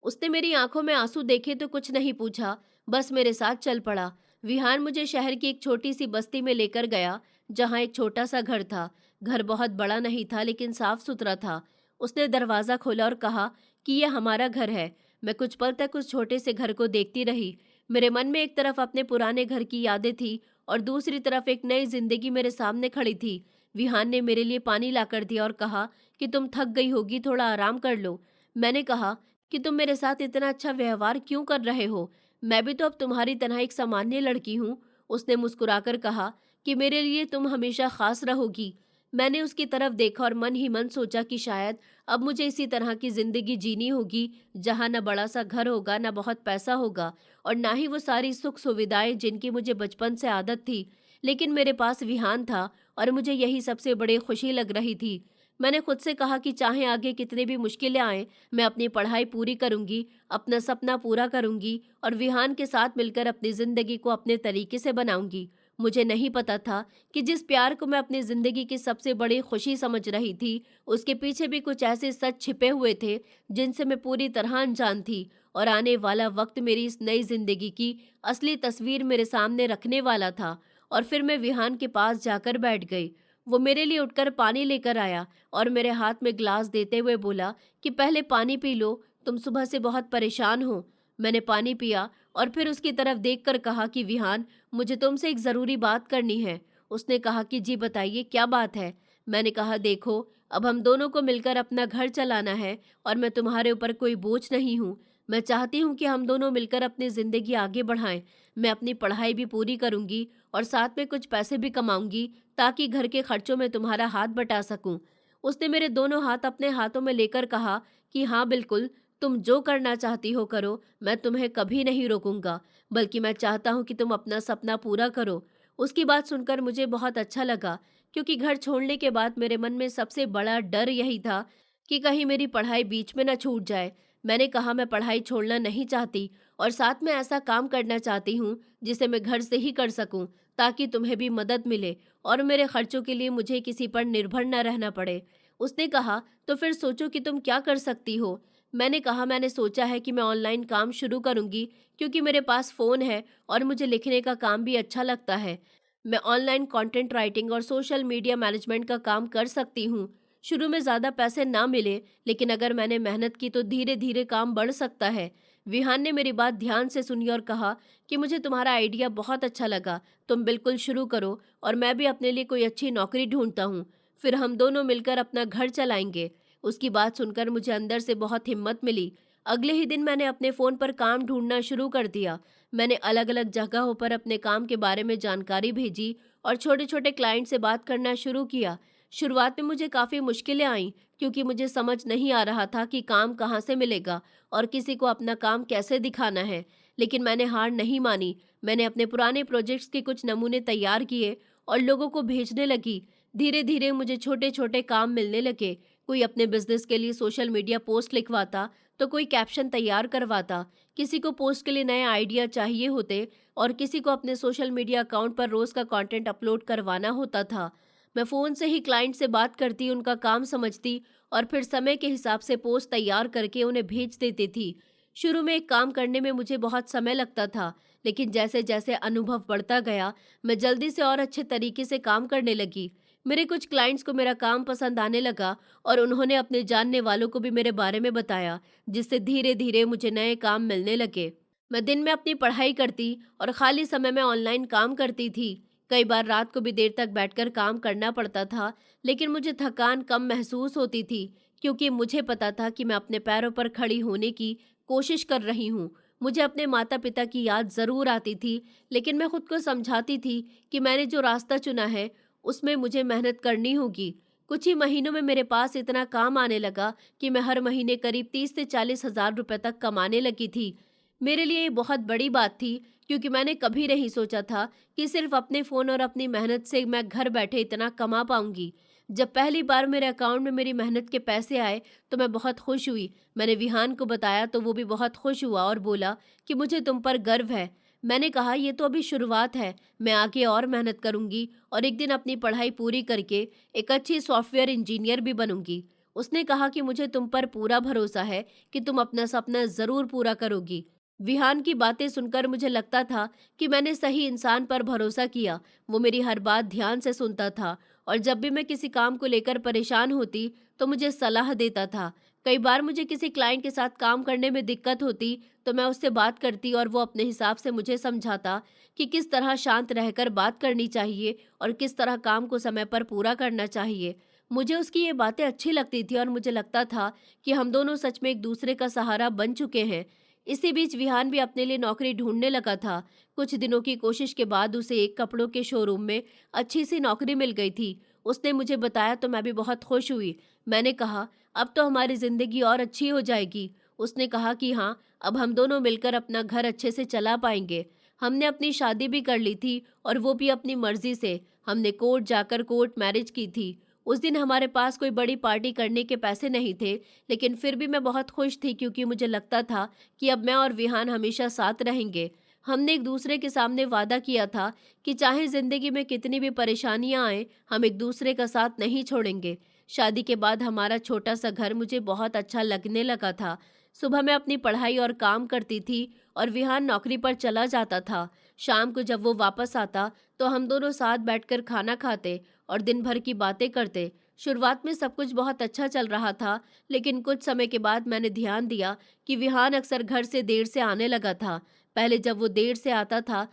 Speaker 1: उसने मेरी आंखों में आंसू देखे तो कुछ नहीं पूछा, बस मेरे साथ चल पड़ा। विहान मुझे शहर की एक छोटी सी बस्ती में लेकर गया, जहाँ एक छोटा सा घर था। घर बहुत बड़ा नहीं था, लेकिन साफ सुथरा था। उसने दरवाज़ा खोला और कहा कि यह हमारा घर है। मैं कुछ पल तक उस छोटे से घर को देखती रही। मेरे मन में एक तरफ अपने पुराने घर की यादें थी और दूसरी तरफ एक नई जिंदगी मेरे सामने खड़ी थी। विहान ने मेरे लिए पानी लाकर दिया और कहा कि तुम थक गई होगी, थोड़ा आराम कर लो। मैंने कहा कि तुम मेरे साथ इतना अच्छा व्यवहार क्यों कर रहे हो? मैं भी तो अब तुम्हारी तरह एक सामान्य लड़की हूँ। उसने मुस्कुराकर कहा कि मेरे लिए तुम हमेशा खास रहोगी। मैंने उसकी तरफ देखा और मन ही मन सोचा कि शायद अब मुझे इसी तरह की जिंदगी जीनी होगी, जहाँ न बड़ा सा घर होगा, न बहुत पैसा होगा और ना ही वो सारी सुख सुविधाएं जिनकी मुझे बचपन से आदत थी। लेकिन मेरे पास विहान था और मुझे यही सबसे बड़ी खुशी लग रही थी। मैंने खुद से कहा कि चाहे आगे कितनी भी मुश्किलें आएं, मैं अपनी पढ़ाई पूरी करूंगी, अपना सपना पूरा करूंगी और विहान के साथ मिलकर अपनी जिंदगी को अपने तरीके से बनाऊंगी। मुझे नहीं पता था कि जिस प्यार को मैं अपनी जिंदगी की सबसे बड़ी खुशी समझ रही थी, उसके पीछे भी कुछ ऐसे सच छिपे हुए थे जिनसे मैं पूरी तरह अनजान थी। और आने वाला वक्त मेरी इस नई जिंदगी की असली तस्वीर मेरे सामने रखने वाला था। और फिर मैं विहान के पास जाकर बैठ गई। वो मेरे लिए उठकर पानी लेकर आया और मेरे हाथ में ग्लास देते हुए बोला कि पहले पानी पी लो, तुम सुबह से बहुत परेशान हो। मैंने पानी पिया और फिर उसकी तरफ देखकर कहा कि विहान, मुझे तुमसे एक ज़रूरी बात करनी है। उसने कहा कि जी बताइए, क्या बात है? मैंने कहा, देखो, अब हम दोनों को मिलकर अपना घर चलाना है और मैं तुम्हारे ऊपर कोई बोझ नहीं हूँ। मैं चाहती हूँ कि हम दोनों मिलकर अपनी ज़िंदगी आगे बढ़ाएं। मैं अपनी पढ़ाई भी पूरी करूँगी और साथ में कुछ पैसे भी कमाऊँगी, ताकि घर के खर्चों में तुम्हारा हाथ बटा सकूं। उसने मेरे दोनों हाथ अपने हाथों में लेकर कहा कि हाँ बिल्कुल, तुम जो करना चाहती हो करो, मैं तुम्हें कभी नहीं रोकूंगा, बल्कि मैं चाहता हूँ कि तुम अपना सपना पूरा करो। उसकी बात सुनकर मुझे बहुत अच्छा लगा, क्योंकि घर छोड़ने के बाद मेरे मन में सबसे बड़ा डर यही था कि कहीं मेरी पढ़ाई बीच में न छूट जाए। मैंने कहा, मैं पढ़ाई छोड़ना नहीं चाहती और साथ में ऐसा काम करना चाहती हूँ जिसे मैं घर से ही कर सकूं, ताकि तुम्हें भी मदद मिले और मेरे खर्चों के लिए मुझे किसी पर निर्भर न रहना पड़े। उसने कहा, तो फिर सोचो कि तुम क्या कर सकती हो। मैंने कहा, मैंने सोचा है कि मैं ऑनलाइन काम शुरू करूंगी, क्योंकि मेरे पास फ़ोन है और मुझे लिखने का काम भी अच्छा लगता है। मैं ऑनलाइन कंटेंट राइटिंग और सोशल मीडिया मैनेजमेंट का काम कर सकती हूँ। शुरू में ज़्यादा पैसे ना मिले, लेकिन अगर मैंने मेहनत की तो धीरे धीरे काम बढ़ सकता है। विहान ने मेरी बात ध्यान से सुनी और कहा कि मुझे तुम्हारा आइडिया बहुत अच्छा लगा, तुम बिल्कुल शुरू करो और मैं भी अपने लिए कोई अच्छी नौकरी ढूंढता हूँ। फिर हम दोनों मिलकर अपना घर चलाएंगे। उसकी बात सुनकर मुझे अंदर से बहुत हिम्मत मिली। अगले ही दिन मैंने अपने फ़ोन पर काम ढूंढना शुरू कर दिया। मैंने अलग अलग जगहों पर अपने काम के बारे में जानकारी भेजी और छोटे छोटे क्लाइंट से बात करना शुरू किया। शुरुआत में मुझे काफ़ी मुश्किलें आईं, क्योंकि मुझे समझ नहीं आ रहा था कि काम कहाँ से मिलेगा और किसी को अपना काम कैसे दिखाना है। लेकिन मैंने हार नहीं मानी। मैंने अपने पुराने प्रोजेक्ट्स के कुछ नमूने तैयार किए और लोगों को भेजने लगी। धीरे धीरे मुझे छोटे छोटे काम मिलने लगे। कोई अपने बिजनेस के लिए सोशल मीडिया पोस्ट लिखवाता, तो कोई कैप्शन तैयार करवाता, किसी को पोस्ट के लिए नए आइडिया चाहिए होते और किसी को अपने सोशल मीडिया अकाउंट पर रोज़ का कंटेंट अपलोड करवाना होता था। मैं फ़ोन से ही क्लाइंट से बात करती, उनका काम समझती और फिर समय के हिसाब से पोस्ट तैयार करके उन्हें भेज देती थी। शुरू में एक काम करने में मुझे बहुत समय लगता था, लेकिन जैसे जैसे अनुभव बढ़ता गया, मैं जल्दी से और अच्छे तरीके से काम करने लगी। मेरे कुछ क्लाइंट्स को मेरा काम पसंद आने लगा और उन्होंने अपने जानने वालों को भी मेरे बारे में बताया, जिससे धीरे धीरे मुझे नए काम मिलने लगे। मैं दिन में अपनी पढ़ाई करती और खाली समय में ऑनलाइन काम करती थी। कई बार रात को भी देर तक बैठकर काम करना पड़ता था, लेकिन मुझे थकान कम महसूस होती थी, क्योंकि मुझे पता था कि मैं अपने पैरों पर खड़ी होने की कोशिश कर रही हूँ। मुझे अपने माता पिता की याद ज़रूर आती थी, लेकिन मैं खुद को समझाती थी कि मैंने जो रास्ता चुना है उसमें मुझे मेहनत करनी होगी। कुछ ही महीनों में मेरे पास इतना काम आने लगा कि मैं हर महीने करीब 30 से 40 हज़ार रुपये तक कमाने लगी थी। मेरे लिए ये बहुत बड़ी बात थी, क्योंकि मैंने कभी नहीं सोचा था कि सिर्फ अपने फ़ोन और अपनी मेहनत से मैं घर बैठे इतना कमा पाऊंगी। जब पहली बार मेरे अकाउंट में मेरी मेहनत के पैसे आए तो मैं बहुत खुश हुई। मैंने विहान को बताया तो वो भी बहुत खुश हुआ और बोला कि मुझे तुम पर गर्व है। मैंने कहा ये तो अभी शुरुआत है, मैं आगे और मेहनत करूंगी और एक दिन अपनी पढ़ाई पूरी करके एक अच्छी सॉफ्टवेयर इंजीनियर भी बनूंगी। उसने कहा कि मुझे तुम पर पूरा भरोसा है कि तुम अपना सपना ज़रूर पूरा करोगी। विहान की बातें सुनकर मुझे लगता था कि मैंने सही इंसान पर भरोसा किया। वो मेरी हर बात ध्यान से सुनता था और जब भी मैं किसी काम को लेकर परेशान होती तो मुझे सलाह देता था। कई बार मुझे किसी क्लाइंट के साथ काम करने में दिक्कत होती तो मैं उससे बात करती और वो अपने हिसाब से मुझे समझाता कि किस तरह शांत रहकर बात करनी चाहिए और किस तरह काम को समय पर पूरा करना चाहिए। मुझे उसकी ये बातें अच्छी लगती थी और मुझे लगता था कि हम दोनों सच में एक दूसरे का सहारा बन चुके हैं। इसी बीच विहान भी अपने लिए नौकरी ढूंढने लगा था। कुछ दिनों की कोशिश के बाद उसे एक कपड़ों के शोरूम में अच्छी सी नौकरी मिल गई थी। उसने मुझे बताया तो मैं भी बहुत खुश हुई। मैंने कहा, अब तो हमारी जिंदगी और अच्छी हो जाएगी। उसने कहा कि हाँ, अब हम दोनों मिलकर अपना घर अच्छे से चला पाएंगे। हमने अपनी शादी भी कर ली थी और वो भी अपनी मर्जी से। हमने कोर्ट जाकर कोर्ट मैरिज की थी। उस दिन हमारे पास कोई बड़ी पार्टी करने के पैसे नहीं थे, लेकिन फिर भी मैं बहुत खुश थी क्योंकि मुझे लगता था कि अब मैं और विहान हमेशा साथ रहेंगे। हमने एक दूसरे के सामने वादा किया था कि चाहे जिंदगी में कितनी भी परेशानियां आए, हम एक दूसरे का साथ नहीं छोड़ेंगे। शादी के बाद हमारा छोटा सा घर मुझे बहुत अच्छा लगने लगा था। सुबह मैं अपनी पढ़ाई और काम करती थी और विहान नौकरी पर चला जाता था। शाम को जब वो वापस आता तो हम दोनों साथ बैठकर खाना खाते और दिन भर की बातें करते। शुरुआत में सब कुछ बहुत अच्छा चल रहा था, लेकिन कुछ समय के बाद मैंने ध्यान दिया कि विहान अक्सर घर से देर से आने लगा था। पहले जब वो देर से आता था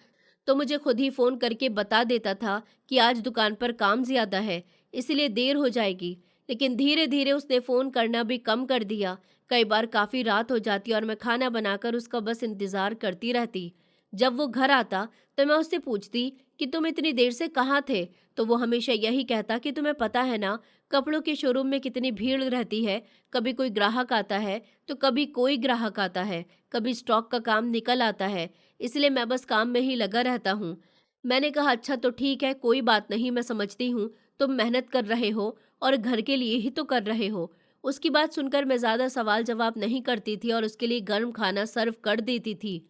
Speaker 1: तो मुझे खुद ही फ़ोन करके बता देता था कि आज दुकान पर काम ज़्यादा है, इसलिए देर हो जाएगी। लेकिन धीरे धीरे उसने फ़ोन करना भी कम कर दिया। कई बार काफ़ी रात हो जाती और मैं खाना बनाकर उसका बस इंतज़ार करती रहती। जब वो घर आता तो मैं उससे पूछती कि तुम इतनी देर से कहाँ थे? तो वो हमेशा यही कहता कि तुम्हें पता है ना, कपड़ों के शोरूम में कितनी भीड़ रहती है। कभी कोई ग्राहक आता है तो कभी कोई ग्राहक आता है, कभी स्टॉक का काम निकल आता है, इसलिए मैं बस काम में ही लगा रहता हूँ। मैंने कहा, अच्छा तो ठीक है, कोई बात नहीं, मैं समझती हूँ। तुम मेहनत कर रहे हो और घर के लिए ही तो कर रहे हो। उसकी बात सुनकर मैं ज़्यादा सवाल जवाब नहीं करती थी और उसके लिए गर्म खाना सर्व कर देती थी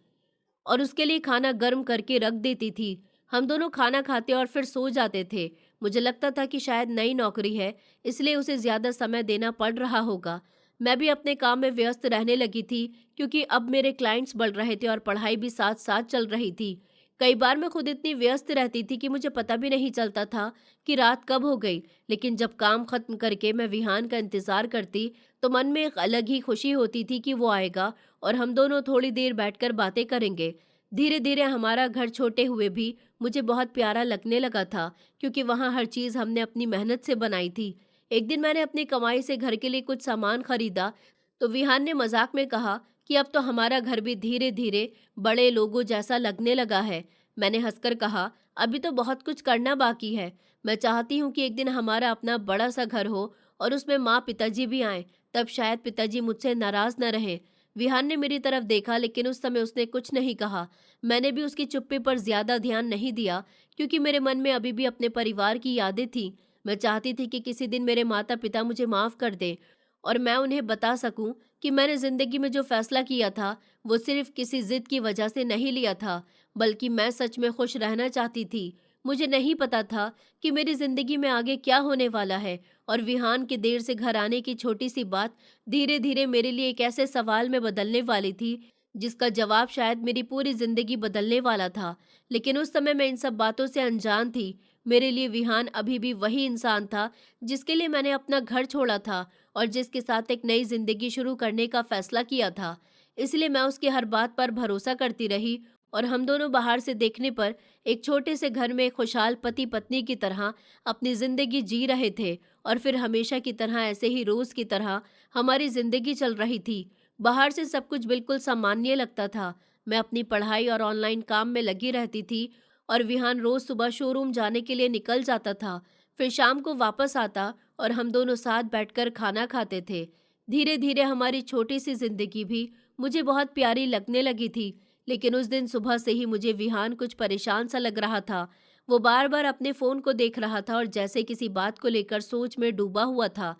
Speaker 1: और उसके लिए खाना गर्म करके रख देती थी। हम दोनों खाना खाते और फिर सो जाते थे। मुझे लगता था कि शायद नई नौकरी है, इसलिए उसे ज़्यादा समय देना पड़ रहा होगा। मैं भी अपने काम में व्यस्त रहने लगी थी क्योंकि अब मेरे क्लाइंट्स बढ़ रहे थे और पढ़ाई भी साथ साथ चल रही थी। कई बार मैं खुद इतनी व्यस्त रहती थी कि मुझे पता भी नहीं चलता था कि रात कब हो गई। लेकिन जब काम खत्म करके मैं विहान का इंतज़ार करती तो मन में एक अलग ही खुशी होती थी कि वो आएगा और हम दोनों थोड़ी देर बैठकर बातें करेंगे। धीरे धीरे हमारा घर छोटे हुए भी मुझे बहुत प्यारा लगने लगा था क्योंकि वहाँ हर चीज़ हमने अपनी मेहनत से बनाई थी। एक दिन मैंने अपनी कमाई से घर के लिए कुछ सामान खरीदा तो विहान ने मजाक में कहा कि अब तो हमारा घर भी धीरे धीरे बड़े लोगों जैसा लगने लगा है। मैंने हंसकर कहा, अभी तो बहुत कुछ करना बाकी है। मैं चाहती हूँ कि एक दिन हमारा अपना बड़ा सा घर हो और उसमें माँ पिताजी भी आए, तब शायद पिताजी मुझसे नाराज न रहें। विहान ने मेरी तरफ देखा लेकिन उस समय उसने कुछ नहीं कहा। मैंने भी उसकी चुप्पी पर ज्यादा ध्यान नहीं दिया क्योंकि मेरे मन में अभी भी अपने परिवार की यादें थीं। मैं चाहती थी कि किसी दिन मेरे माता पिता मुझे माफ कर दें और मैं उन्हें बता सकूं कि मैंने जिंदगी में जो फैसला किया था वो सिर्फ किसी जिद की वजह से नहीं लिया था, बल्कि मैं सच में खुश रहना चाहती थी। मुझे नहीं पता था कि मेरी जिंदगी में आगे क्या होने वाला है और विहान के देर से घर आने की छोटी सी बात धीरे धीरे मेरे लिए एक ऐसे सवाल में बदलने वाली थी जिसका जवाब शायद मेरी पूरी जिंदगी बदलने वाला था। लेकिन उस समय मैं इन सब बातों से अनजान थी। मेरे लिए विहान अभी भी वही इंसान था जिसके लिए मैंने अपना घर छोड़ा था और जिसके साथ एक नई जिंदगी शुरू करने का फैसला किया था। इसलिए मैं उसकी हर बात पर भरोसा करती रही और हम दोनों बाहर से देखने पर एक छोटे से घर में खुशहाल पति पत्नी की तरह अपनी जिंदगी जी रहे थे। और फिर हमेशा की तरह ऐसे ही रोज की तरह हमारी जिंदगी चल रही थी। बाहर से सब कुछ बिल्कुल सामान्य लगता था। मैं अपनी पढ़ाई और ऑनलाइन काम में लगी रहती थी और विहान रोज सुबह शोरूम जाने के लिए निकल जाता था, फिर शाम को वापस आता और हम दोनों साथ बैठकर खाना खाते थे। धीरे धीरे हमारी छोटी सी जिंदगी भी मुझे बहुत प्यारी लगने लगी थी। लेकिन उस दिन सुबह से ही मुझे विहान कुछ परेशान सा लग रहा था। वो बार बार अपने फ़ोन को देख रहा था और जैसे किसी बात को लेकर सोच में डूबा हुआ था।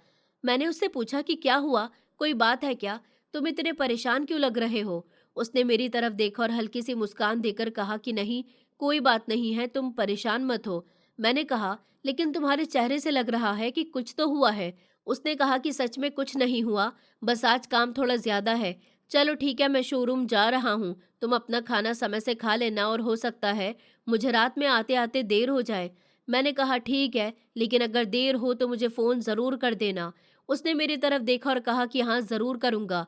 Speaker 1: मैंने उससे पूछा कि क्या हुआ, कोई बात है क्या, तुम इतने परेशान क्यों लग रहे हो? उसने मेरी तरफ देखा और हल्की सी मुस्कान देकर कहा कि नहीं, कोई बात नहीं है, तुम परेशान मत हो। मैंने कहा, लेकिन तुम्हारे चेहरे से लग रहा है कि कुछ तो हुआ है। उसने कहा कि सच में कुछ नहीं हुआ, बस आज काम थोड़ा ज़्यादा है। चलो ठीक है, मैं शोरूम जा रहा हूँ, तुम अपना खाना समय से खा लेना और हो सकता है मुझे रात में आते आते देर हो जाए। मैंने कहा ठीक है, लेकिन अगर देर हो तो मुझे फ़ोन ज़रूर कर देना। उसने मेरी तरफ देखा और कहा कि हाँ, ज़रूर करूँगा।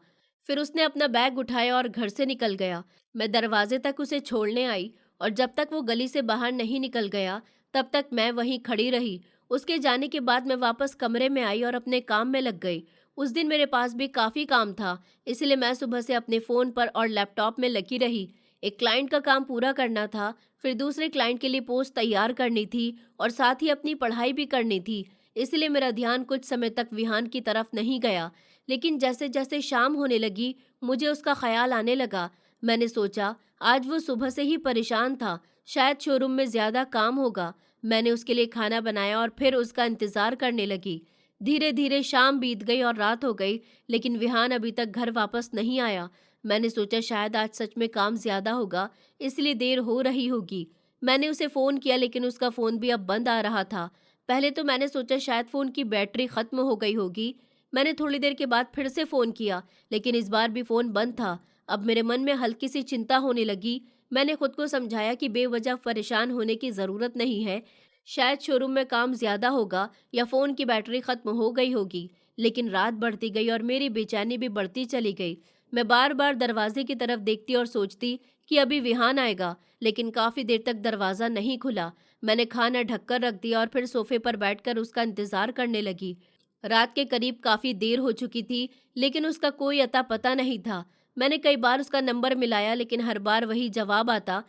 Speaker 1: फिर उसने अपना बैग उठाया और घर से निकल गया। मैं दरवाजे तक उसे छोड़ने आई और जब तक वो गली से बाहर नहीं निकल गया, तब तक मैं वहीं खड़ी रही। उसके जाने के बाद मैं वापस कमरे में आई और अपने काम में लग गई। उस दिन मेरे पास भी काफ़ी काम था, इसलिए मैं सुबह से अपने फ़ोन पर और लैपटॉप में लगी रही। एक क्लाइंट का काम पूरा करना था, फिर दूसरे क्लाइंट के लिए पोस्ट तैयार करनी थी और साथ ही अपनी पढ़ाई भी करनी थी। इसलिए मेरा ध्यान कुछ समय तक विहान की तरफ नहीं गया। लेकिन जैसे जैसे शाम होने लगी, मुझे उसका ख्याल आने लगा। मैंने सोचा, आज वो सुबह से ही परेशान था, शायद शोरूम में ज़्यादा काम होगा। मैंने उसके लिए खाना बनाया और फिर उसका इंतज़ार करने लगी। धीरे धीरे शाम बीत गई और रात हो गई, लेकिन विहान अभी तक घर वापस नहीं आया। मैंने सोचा शायद आज सच में काम ज़्यादा होगा, इसलिए देर हो रही होगी। मैंने उसे फ़ोन किया, लेकिन उसका फ़ोन भी अब बंद आ रहा था। पहले तो मैंने सोचा शायद फ़ोन की बैटरी ख़त्म हो गई होगी। मैंने थोड़ी देर के बाद फिर से फ़ोन किया, लेकिन इस बार भी फ़ोन बंद था। अब मेरे मन में हल्की सी चिंता होने लगी। मैंने खुद को समझाया कि बेवजह परेशान होने की ज़रूरत नहीं है। शायद शोरूम में काम ज़्यादा होगा या फ़ोन की बैटरी ख़त्म हो गई होगी। लेकिन रात बढ़ती गई और मेरी बेचैनी भी बढ़ती चली गई। मैं बार बार दरवाजे की तरफ देखती और सोचती कि अभी विहान आएगा, लेकिन काफ़ी देर तक दरवाज़ा नहीं खुला। मैंने खाना ढककर रख दिया और फिर सोफे पर बैठकर उसका इंतज़ार करने लगी। रात के करीब काफ़ी देर हो चुकी थी, लेकिन उसका कोई अता पता नहीं था। मैंने कई बार उसका नंबर मिलाया, लेकिन हर बार वही जवाब आता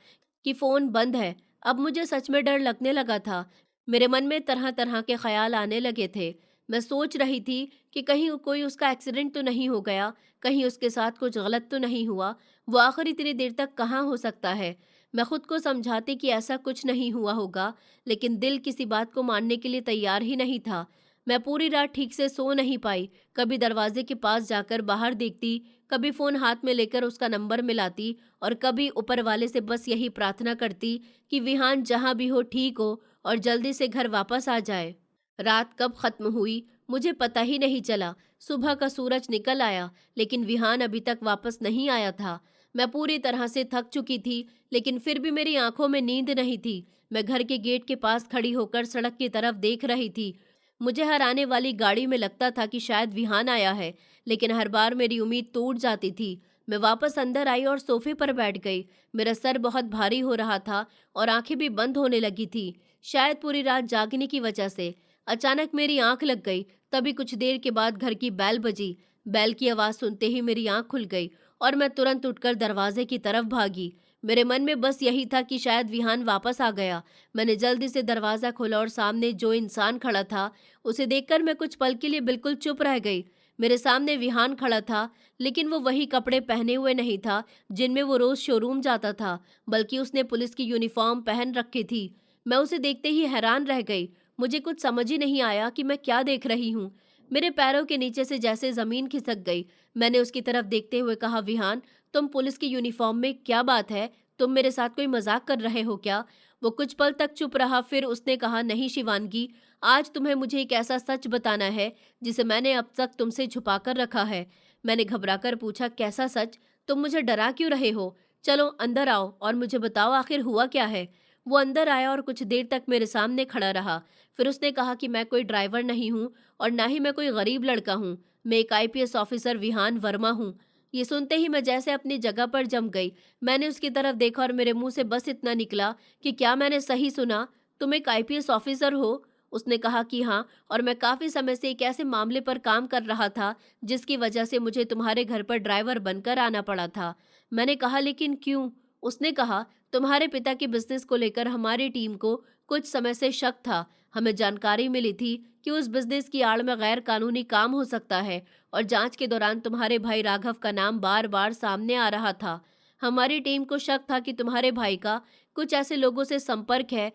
Speaker 1: कि फ़ोन बंद है। अब मुझे सच में डर लगने लगा था। मेरे मन में तरह तरह के ख्याल आने लगे थे। मैं सोच रही थी कि कहीं कोई उसका एक्सीडेंट तो नहीं हो गया, कहीं उसके साथ कुछ गलत तो नहीं हुआ। वो आखिर इतनी देर तक कहाँ हो सकता है? मैं खुद को समझाती कि ऐसा कुछ नहीं हुआ होगा, लेकिन दिल किसी बात को मानने के लिए तैयार ही नहीं था। मैं पूरी रात ठीक से सो नहीं पाई। कभी दरवाजे के पास जाकर बाहर देखती, कभी फ़ोन हाथ में लेकर उसका नंबर मिलाती और कभी ऊपर वाले से बस यही प्रार्थना करती कि विहान जहाँ भी हो ठीक हो और जल्दी से घर वापस आ जाए। रात कब खत्म हुई मुझे पता ही नहीं चला। सुबह का सूरज निकल आया, लेकिन विहान अभी तक वापस नहीं आया था। मैं पूरी तरह से थक चुकी थी, लेकिन फिर भी मेरी आंखों में नींद नहीं थी। मैं घर के गेट के पास खड़ी होकर सड़क की तरफ देख रही थी। मुझे हर आने वाली गाड़ी में लगता था कि शायद विहान आया है, लेकिन हर बार मेरी उम्मीद टूट जाती थी। मैं वापस अंदर आई और सोफे पर बैठ गई। मेरा सर बहुत भारी हो रहा था और आंखें भी बंद होने लगी थी, शायद पूरी रात जागने की वजह से। अचानक मेरी आंख लग गई। तभी कुछ देर के बाद घर की बैल बजी। बैल की आवाज़ सुनते ही मेरी आंख खुल गई और मैं तुरंत उठकर दरवाजे की तरफ भागी। मेरे मन में बस यही था कि शायद विहान वापस आ गया। मैंने जल्दी से दरवाज़ा खोला और सामने जो इंसान खड़ा था, उसे देखकर मैं कुछ पल के लिए बिल्कुल चुप रह गई। मेरे सामने विहान खड़ा था, लेकिन वो वही कपड़े पहने हुए नहीं था जिनमें वो रोज़ शोरूम जाता था, बल्कि उसने पुलिस की यूनिफ़ॉर्म पहन रखी थी। मैं उसे देखते ही हैरान रह गई। मुझे कुछ समझ ही नहीं आया कि मैं क्या देख रही हूँ। मेरे पैरों के नीचे से जैसे ज़मीन खिसक गई। मैंने उसकी तरफ देखते हुए कहा, विहान, तुम पुलिस की यूनिफ़ॉर्म में, क्या बात है? तुम मेरे साथ कोई मज़ाक कर रहे हो क्या? वो कुछ पल तक चुप रहा, फिर उसने कहा, नहीं शिवानगी, आज तुम्हें मुझे एक ऐसा सच बताना है जिसे मैंने अब तक तुमसे छुपा कर रखा है। मैंने घबराकर पूछा, कैसा सच? तुम मुझे डरा क्यों रहे हो? चलो अंदर आओ और मुझे बताओ आखिर हुआ क्या है? वो अंदर आया और कुछ देर तक मेरे सामने खड़ा रहा। फिर उसने कहा कि मैं कोई ड्राइवर नहीं हूँ और ना ही मैं कोई गरीब लड़का हूँ। मैं एक आईपीएस ऑफिसर विहान वर्मा हूँ। ये सुनते ही मैं जैसे अपनी जगह पर जम गई। मैंने उसकी तरफ देखा और मेरे मुंह से बस इतना निकला कि क्या मैंने सही सुना? तुम एक आईपीएस ऑफिसर हो? उसने कहा कि हाँ, और मैं काफ़ी समय से एक ऐसे मामले पर काम कर रहा था जिसकी वजह से मुझे तुम्हारे घर पर ड्राइवर बनकर आना पड़ा था। मैंने कहा, लेकिन क्यों? उसने कहा, तुम्हारे पिता के बिजनेस को लेकर हमारी टीम को कुछ समय से शक था। हमें जानकारी मिली थी कि उस बिजनेस की आड़ में गैर कानूनी काम हो सकता है और जांच के दौरान तुम्हारे भाई राघव का नाम बार बार सामने आ रहा था। हमारी टीम को शक था कि तुम्हारे भाई का कुछ ऐसे लोगों से संपर्क है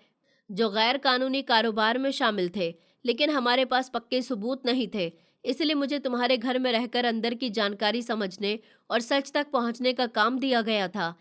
Speaker 1: जो गैर कानूनी कारोबार में शामिल थे, लेकिन हमारे पास पक्के सबूत नहीं थे। इसलिए मुझे तुम्हारे घर में रहकर अंदर की जानकारी समझने और सच तक पहुंचने का काम दिया गया था।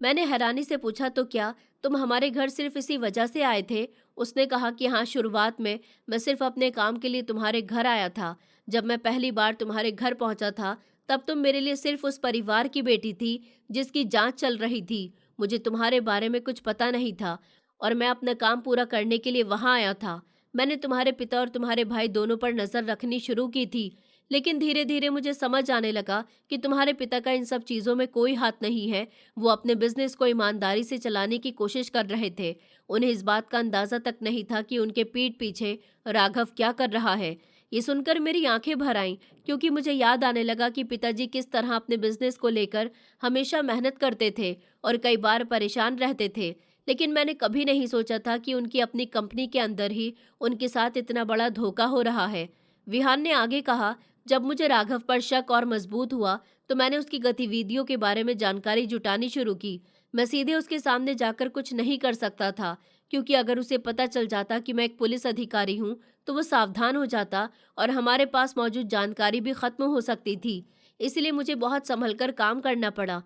Speaker 1: मैंने हैरानी से पूछा, तो क्या तुम हमारे घर सिर्फ इसी वजह से आए थे? उसने कहा कि हाँ, शुरुआत में मैं सिर्फ अपने काम के लिए तुम्हारे घर आया था। जब मैं पहली बार तुम्हारे घर पहुंचा था, तब तुम मेरे लिए सिर्फ उस परिवार की बेटी थी जिसकी जांच चल रही थी। मुझे तुम्हारे बारे में कुछ पता नहीं था और मैं अपना काम पूरा करने के लिए वहां आया था। मैंने तुम्हारे पिता और तुम्हारे भाई दोनों पर नजर रखनी शुरू की थी, लेकिन धीरे धीरे मुझे समझ आने लगा कि तुम्हारे पिता का इन सब चीज़ों में कोई हाथ नहीं है। वो अपने बिजनेस को ईमानदारी से चलाने की कोशिश कर रहे थे। उन्हें इस बात का अंदाज़ा तक नहीं था कि उनके पीठ पीछे राघव क्या कर रहा है। ये सुनकर मेरी आंखें भर आईं, क्योंकि मुझे याद आने लगा कि पिताजी किस तरह अपने बिजनेस को लेकर हमेशा मेहनत करते थे और कई बार परेशान रहते थे। लेकिन मैंने कभी नहीं सोचा था कि उनकी अपनी कंपनी के अंदर ही उनके साथ इतना बड़ा धोखा हो रहा है। विहान ने आगे कहा, जब मुझे राघव पर शक और मजबूत हुआ, तो मैंने उसकी गतिविधियों के बारे में जानकारी जुटानी शुरू की। मैं सीधे उसके सामने जाकर कुछ नहीं कर सकता था, क्योंकि अगर उसे पता चल जाता कि मैं एक पुलिस अधिकारी हूँ, तो वो सावधान हो जाता और हमारे पास मौजूद जानकारी भी खत्म हो सकती थी। इसलिए मुझे बहुत संभलकर काम करना पड़ा।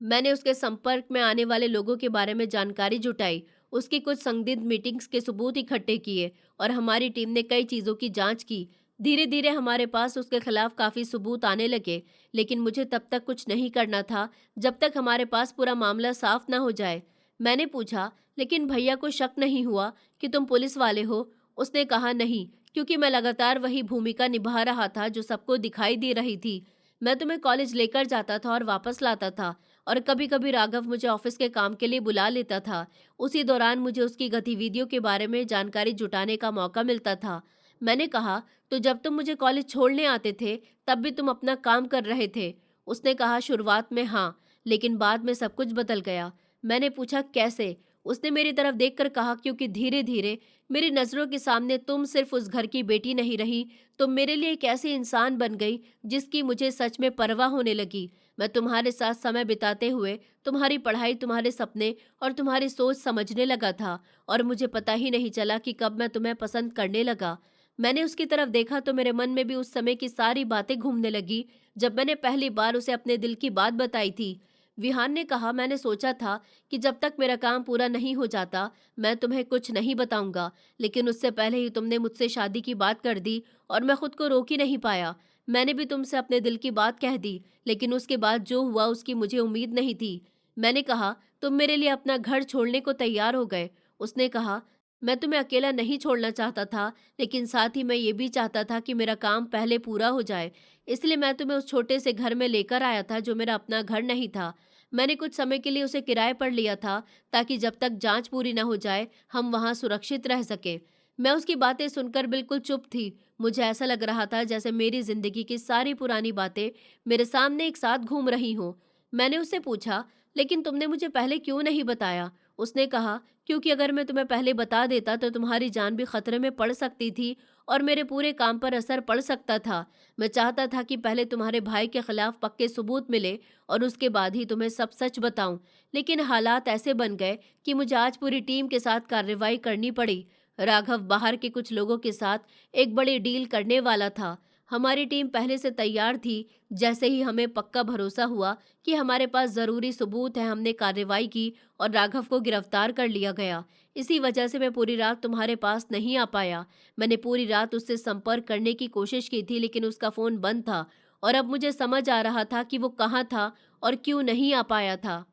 Speaker 1: मैंने उसके संपर्क में आने वाले लोगों के बारे में जानकारी जुटाई, उसकी कुछ संदिग्ध मीटिंग्स के सबूत इकट्ठे किए और हमारी टीम ने कई चीज़ों की जांच की। धीरे धीरे हमारे पास उसके खिलाफ काफ़ी सबूत आने लगे, लेकिन मुझे तब तक कुछ नहीं करना था जब तक हमारे पास पूरा मामला साफ ना हो जाए। मैंने पूछा, लेकिन भैया को शक नहीं हुआ कि तुम पुलिस वाले हो? उसने कहा, नहीं, क्योंकि मैं लगातार वही भूमिका निभा रहा था जो सबको दिखाई दे रही थी। मैं तुम्हें कॉलेज लेकर जाता था और वापस लाता था, और कभी कभी राघव मुझे ऑफिस के काम के लिए बुला लेता था। उसी दौरान मुझे उसकी गतिविधियों के बारे में जानकारी जुटाने का मौका मिलता था। मैंने कहा, तो जब तुम मुझे कॉलेज छोड़ने आते थे, तब भी तुम अपना काम कर रहे थे? उसने कहा, शुरुआत में हाँ, लेकिन बाद में सब कुछ बदल गया। मैंने पूछा, कैसे? उसने मेरी तरफ देखकर कहा, क्योंकि धीरे धीरे मेरी नज़रों के सामने तुम सिर्फ उस घर की बेटी नहीं रही, तुम मेरे लिए एक ऐसी इंसान बन गई जिसकी मुझे सच में परवाह होने लगी। मैं तुम्हारे साथ समय बिताते हुए तुम्हारी पढ़ाई, तुम्हारे सपने और तुम्हारी सोच समझने लगा था, और मुझे पता ही नहीं चला कि कब मैं तुम्हें पसंद करने लगा। मैंने उसकी तरफ देखा तो मेरे मन में भी उस समय की सारी बातें घूमने लगी जब मैंने पहली बार उसे अपने दिल की बात बताई थी। विहान ने कहा, मैंने सोचा था कि जब तक मेरा काम पूरा नहीं हो जाता, मैं तुम्हें कुछ नहीं बताऊंगा, लेकिन उससे पहले ही तुमने मुझसे शादी की बात कर दी और मैं खुद को रोक ही नहीं पाया। मैंने भी तुमसे अपने दिल की बात कह दी, लेकिन उसके बाद जो हुआ उसकी मुझे उम्मीद नहीं थी। मैंने कहा, तुम मेरे लिए अपना घर छोड़ने को तैयार हो गए? उसने कहा, मैं तुम्हें अकेला नहीं छोड़ना चाहता था, लेकिन साथ ही मैं ये भी चाहता था कि मेरा काम पहले पूरा हो जाए। इसलिए मैं तुम्हें उस छोटे से घर में लेकर आया था जो मेरा अपना घर नहीं था। मैंने कुछ समय के लिए उसे किराए पर लिया था, ताकि जब तक जांच पूरी न हो जाए हम वहां सुरक्षित रह सकें। मैं उसकी बातें सुनकर बिल्कुल चुप थी। मुझे ऐसा लग रहा था जैसे मेरी जिंदगी की सारी पुरानी बातें मेरे सामने एक साथ घूम रही हों। मैंने उससे पूछा, लेकिन तुमने मुझे पहले क्यों नहीं बताया? उसने कहा, क्योंकि अगर मैं तुम्हें पहले बता देता तो तुम्हारी जान भी खतरे में पड़ सकती थी और मेरे पूरे काम पर असर पड़ सकता था। मैं चाहता था कि पहले तुम्हारे भाई के खिलाफ पक्के सबूत मिले और उसके बाद ही तुम्हें सब सच बताऊं। लेकिन हालात ऐसे बन गए कि मुझे आज पूरी टीम के साथ कार्रवाई करनी पड़ी। राघव बाहर के कुछ लोगों के साथ एक बड़ी डील करने वाला था। हमारी टीम पहले से तैयार थी। जैसे ही हमें पक्का भरोसा हुआ कि हमारे पास ज़रूरी सबूत है, हमने कार्रवाई की और राघव को गिरफ्तार कर लिया गया। इसी वजह से मैं पूरी रात तुम्हारे पास नहीं आ पाया। मैंने पूरी रात उससे संपर्क करने की कोशिश की थी, लेकिन उसका फ़ोन बंद था और अब मुझे समझ आ रहा था कि वो कहाँ था और क्यों नहीं आ पाया था।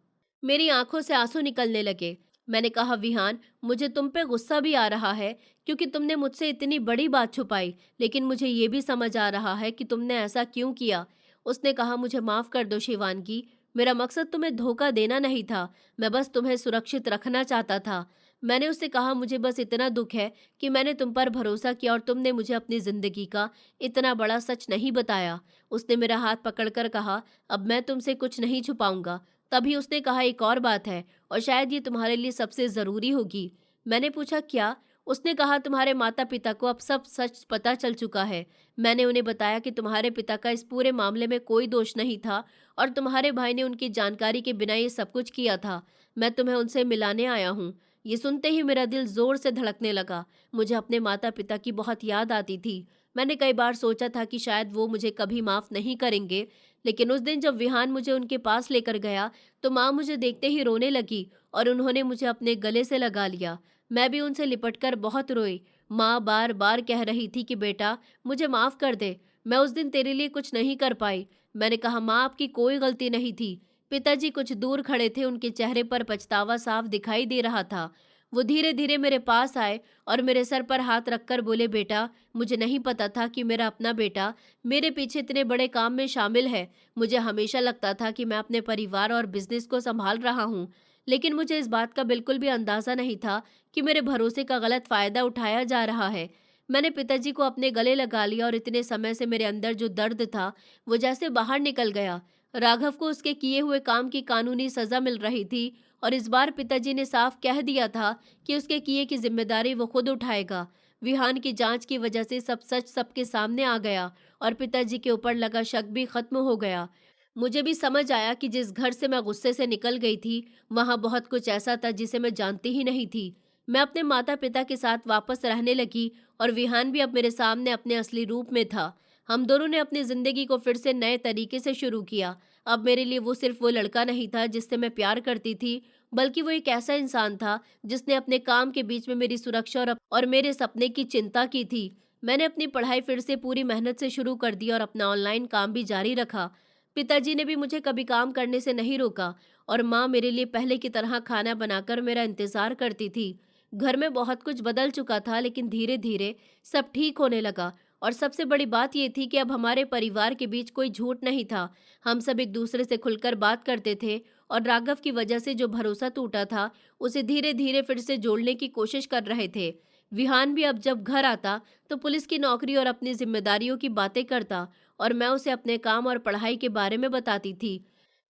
Speaker 1: मेरी आंखों से आंसू निकलने लगे। मैंने कहा, विहान, मुझे तुम पे गुस्सा भी आ रहा है क्योंकि तुमने मुझसे इतनी बड़ी बात छुपाई, लेकिन मुझे ये भी समझ आ रहा है कि तुमने ऐसा क्यों किया। उसने कहा, मुझे माफ़ कर दो शिवानगी, मेरा मकसद तुम्हें धोखा देना नहीं था, मैं बस तुम्हें सुरक्षित रखना चाहता था। मैंने उससे कहा, मुझे बस इतना दुख है कि मैंने तुम पर भरोसा किया और तुमने मुझे अपनी ज़िंदगी का इतना बड़ा सच नहीं बताया। उसने मेरा हाथ पकड़कर कहा, अब मैं तुमसे कुछ नहीं छुपाऊंगा। तभी उसने कहा, एक और बात है और शायद ये तुम्हारे लिए सबसे ज़रूरी होगी। मैंने पूछा, क्या? उसने कहा, तुम्हारे माता पिता को अब सब सच पता चल चुका है। मैंने उन्हें बताया कि तुम्हारे पिता का इस पूरे मामले में कोई दोष नहीं था और तुम्हारे भाई ने उनकी जानकारी के बिना ये सब कुछ किया था। मैं तुम्हें उनसे मिलाने आया हूँ। ये सुनते ही मेरा दिल जोर से धड़कने लगा। मुझे अपने माता पिता की बहुत याद आती थी। मैंने कई बार सोचा था कि शायद वो मुझे कभी माफ़ नहीं करेंगे, लेकिन उस दिन जब विहान मुझे उनके पास लेकर गया तो माँ मुझे देखते ही रोने लगी और उन्होंने मुझे अपने गले से लगा लिया। मैं भी उनसे लिपटकर बहुत रोई। माँ बार बार कह रही थी कि बेटा, मुझे माफ़ कर दे, मैं उस दिन तेरे लिए कुछ नहीं कर पाई। मैंने कहा, माँ आपकी कोई गलती नहीं थी। पिताजी कुछ दूर खड़े थे, उनके चेहरे पर पछतावा साफ दिखाई दे रहा था। वो धीरे धीरे मेरे पास आए और मेरे सर पर हाथ रखकर बोले, बेटा, मुझे नहीं पता था कि मेरा अपना बेटा मेरे पीछे इतने बड़े काम में शामिल है। मुझे हमेशा लगता था कि मैं अपने परिवार और बिजनेस को संभाल रहा हूँ, लेकिन मुझे इस बात का बिल्कुल भी अंदाज़ा नहीं था कि मेरे भरोसे का गलत फ़ायदा उठाया जा रहा है। मैंने पिताजी को अपने गले लगा लिया और इतने समय से मेरे अंदर जो दर्द था, वो जैसे बाहर निकल गया। राघव को उसके किए हुए काम की कानूनी सज़ा मिल रही थी और इस बार पिताजी ने साफ कह दिया था कि उसके किए की जिम्मेदारी वो खुद उठाएगा। विहान की जांच की वजह से सब सच सबके सामने आ गया और पिताजी के ऊपर लगा शक भी खत्म हो गया। मुझे भी समझ आया कि जिस घर से मैं गुस्से से निकल गई थी, वहां बहुत कुछ ऐसा था जिसे मैं जानती ही नहीं थी। मैं अपने माता पिता के साथ वापस रहने लगी और विहान भी अब मेरे सामने अपने असली रूप में था। हम दोनों ने अपनी जिंदगी को फिर से नए तरीके से शुरू किया। अब मेरे लिए वो सिर्फ वो लड़का नहीं था जिससे मैं प्यार करती थी, बल्कि वो एक ऐसा इंसान था जिसने अपने काम के बीच में मेरी सुरक्षा और मेरे सपने की चिंता की थी। मैंने अपनी पढ़ाई फिर से पूरी मेहनत से शुरू कर दी और अपना ऑनलाइन काम भी जारी रखा। पिताजी ने भी मुझे कभी काम करने से नहीं रोका और माँ मेरे लिए पहले की तरह खाना बनाकर मेरा इंतजार करती थी। घर में बहुत कुछ बदल चुका था, लेकिन धीरे धीरे सब ठीक होने लगा। और सबसे बड़ी बात यह थी कि अब हमारे परिवार के बीच कोई झूठ नहीं था। हम सब एक दूसरे से खुलकर बात करते थे और राघव की वजह से जो भरोसा टूटा था, उसे धीरे धीरे फिर से जोड़ने की कोशिश कर रहे थे। विहान भी अब जब घर आता तो पुलिस की नौकरी और अपनी जिम्मेदारियों की बातें करता और मैं उसे अपने काम और पढ़ाई के बारे में बताती थी।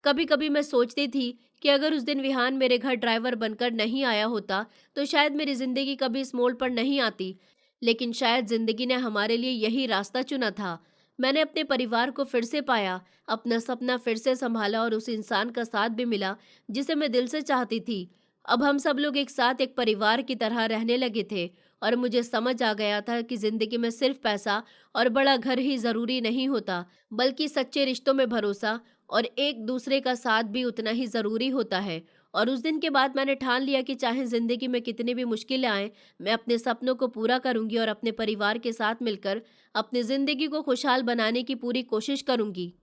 Speaker 1: कभी कभी मैं सोचती थी कि अगर उस दिन विहान मेरे घर ड्राइवर बनकर नहीं आया होता तो शायद मेरी जिंदगी कभी इस मोड़ पर नहीं आती, लेकिन शायद जिंदगी ने हमारे लिए यही रास्ता चुना था। मैंने अपने परिवार को फिर से पाया, अपना सपना फिर से संभाला और उस इंसान का साथ भी मिला जिसे मैं दिल से चाहती थी। अब हम सब लोग एक साथ एक परिवार की तरह रहने लगे थे और मुझे समझ आ गया था कि जिंदगी में सिर्फ पैसा और बड़ा घर ही जरूरी नहीं होता, बल्कि सच्चे रिश्तों में भरोसा और एक दूसरे का साथ भी उतना ही जरूरी होता है। और उस दिन के बाद मैंने ठान लिया कि चाहे जिंदगी में कितनी भी मुश्किलें आए, मैं अपने सपनों को पूरा करूंगी और अपने परिवार के साथ मिलकर अपनी जिंदगी को खुशहाल बनाने की पूरी कोशिश करूंगी।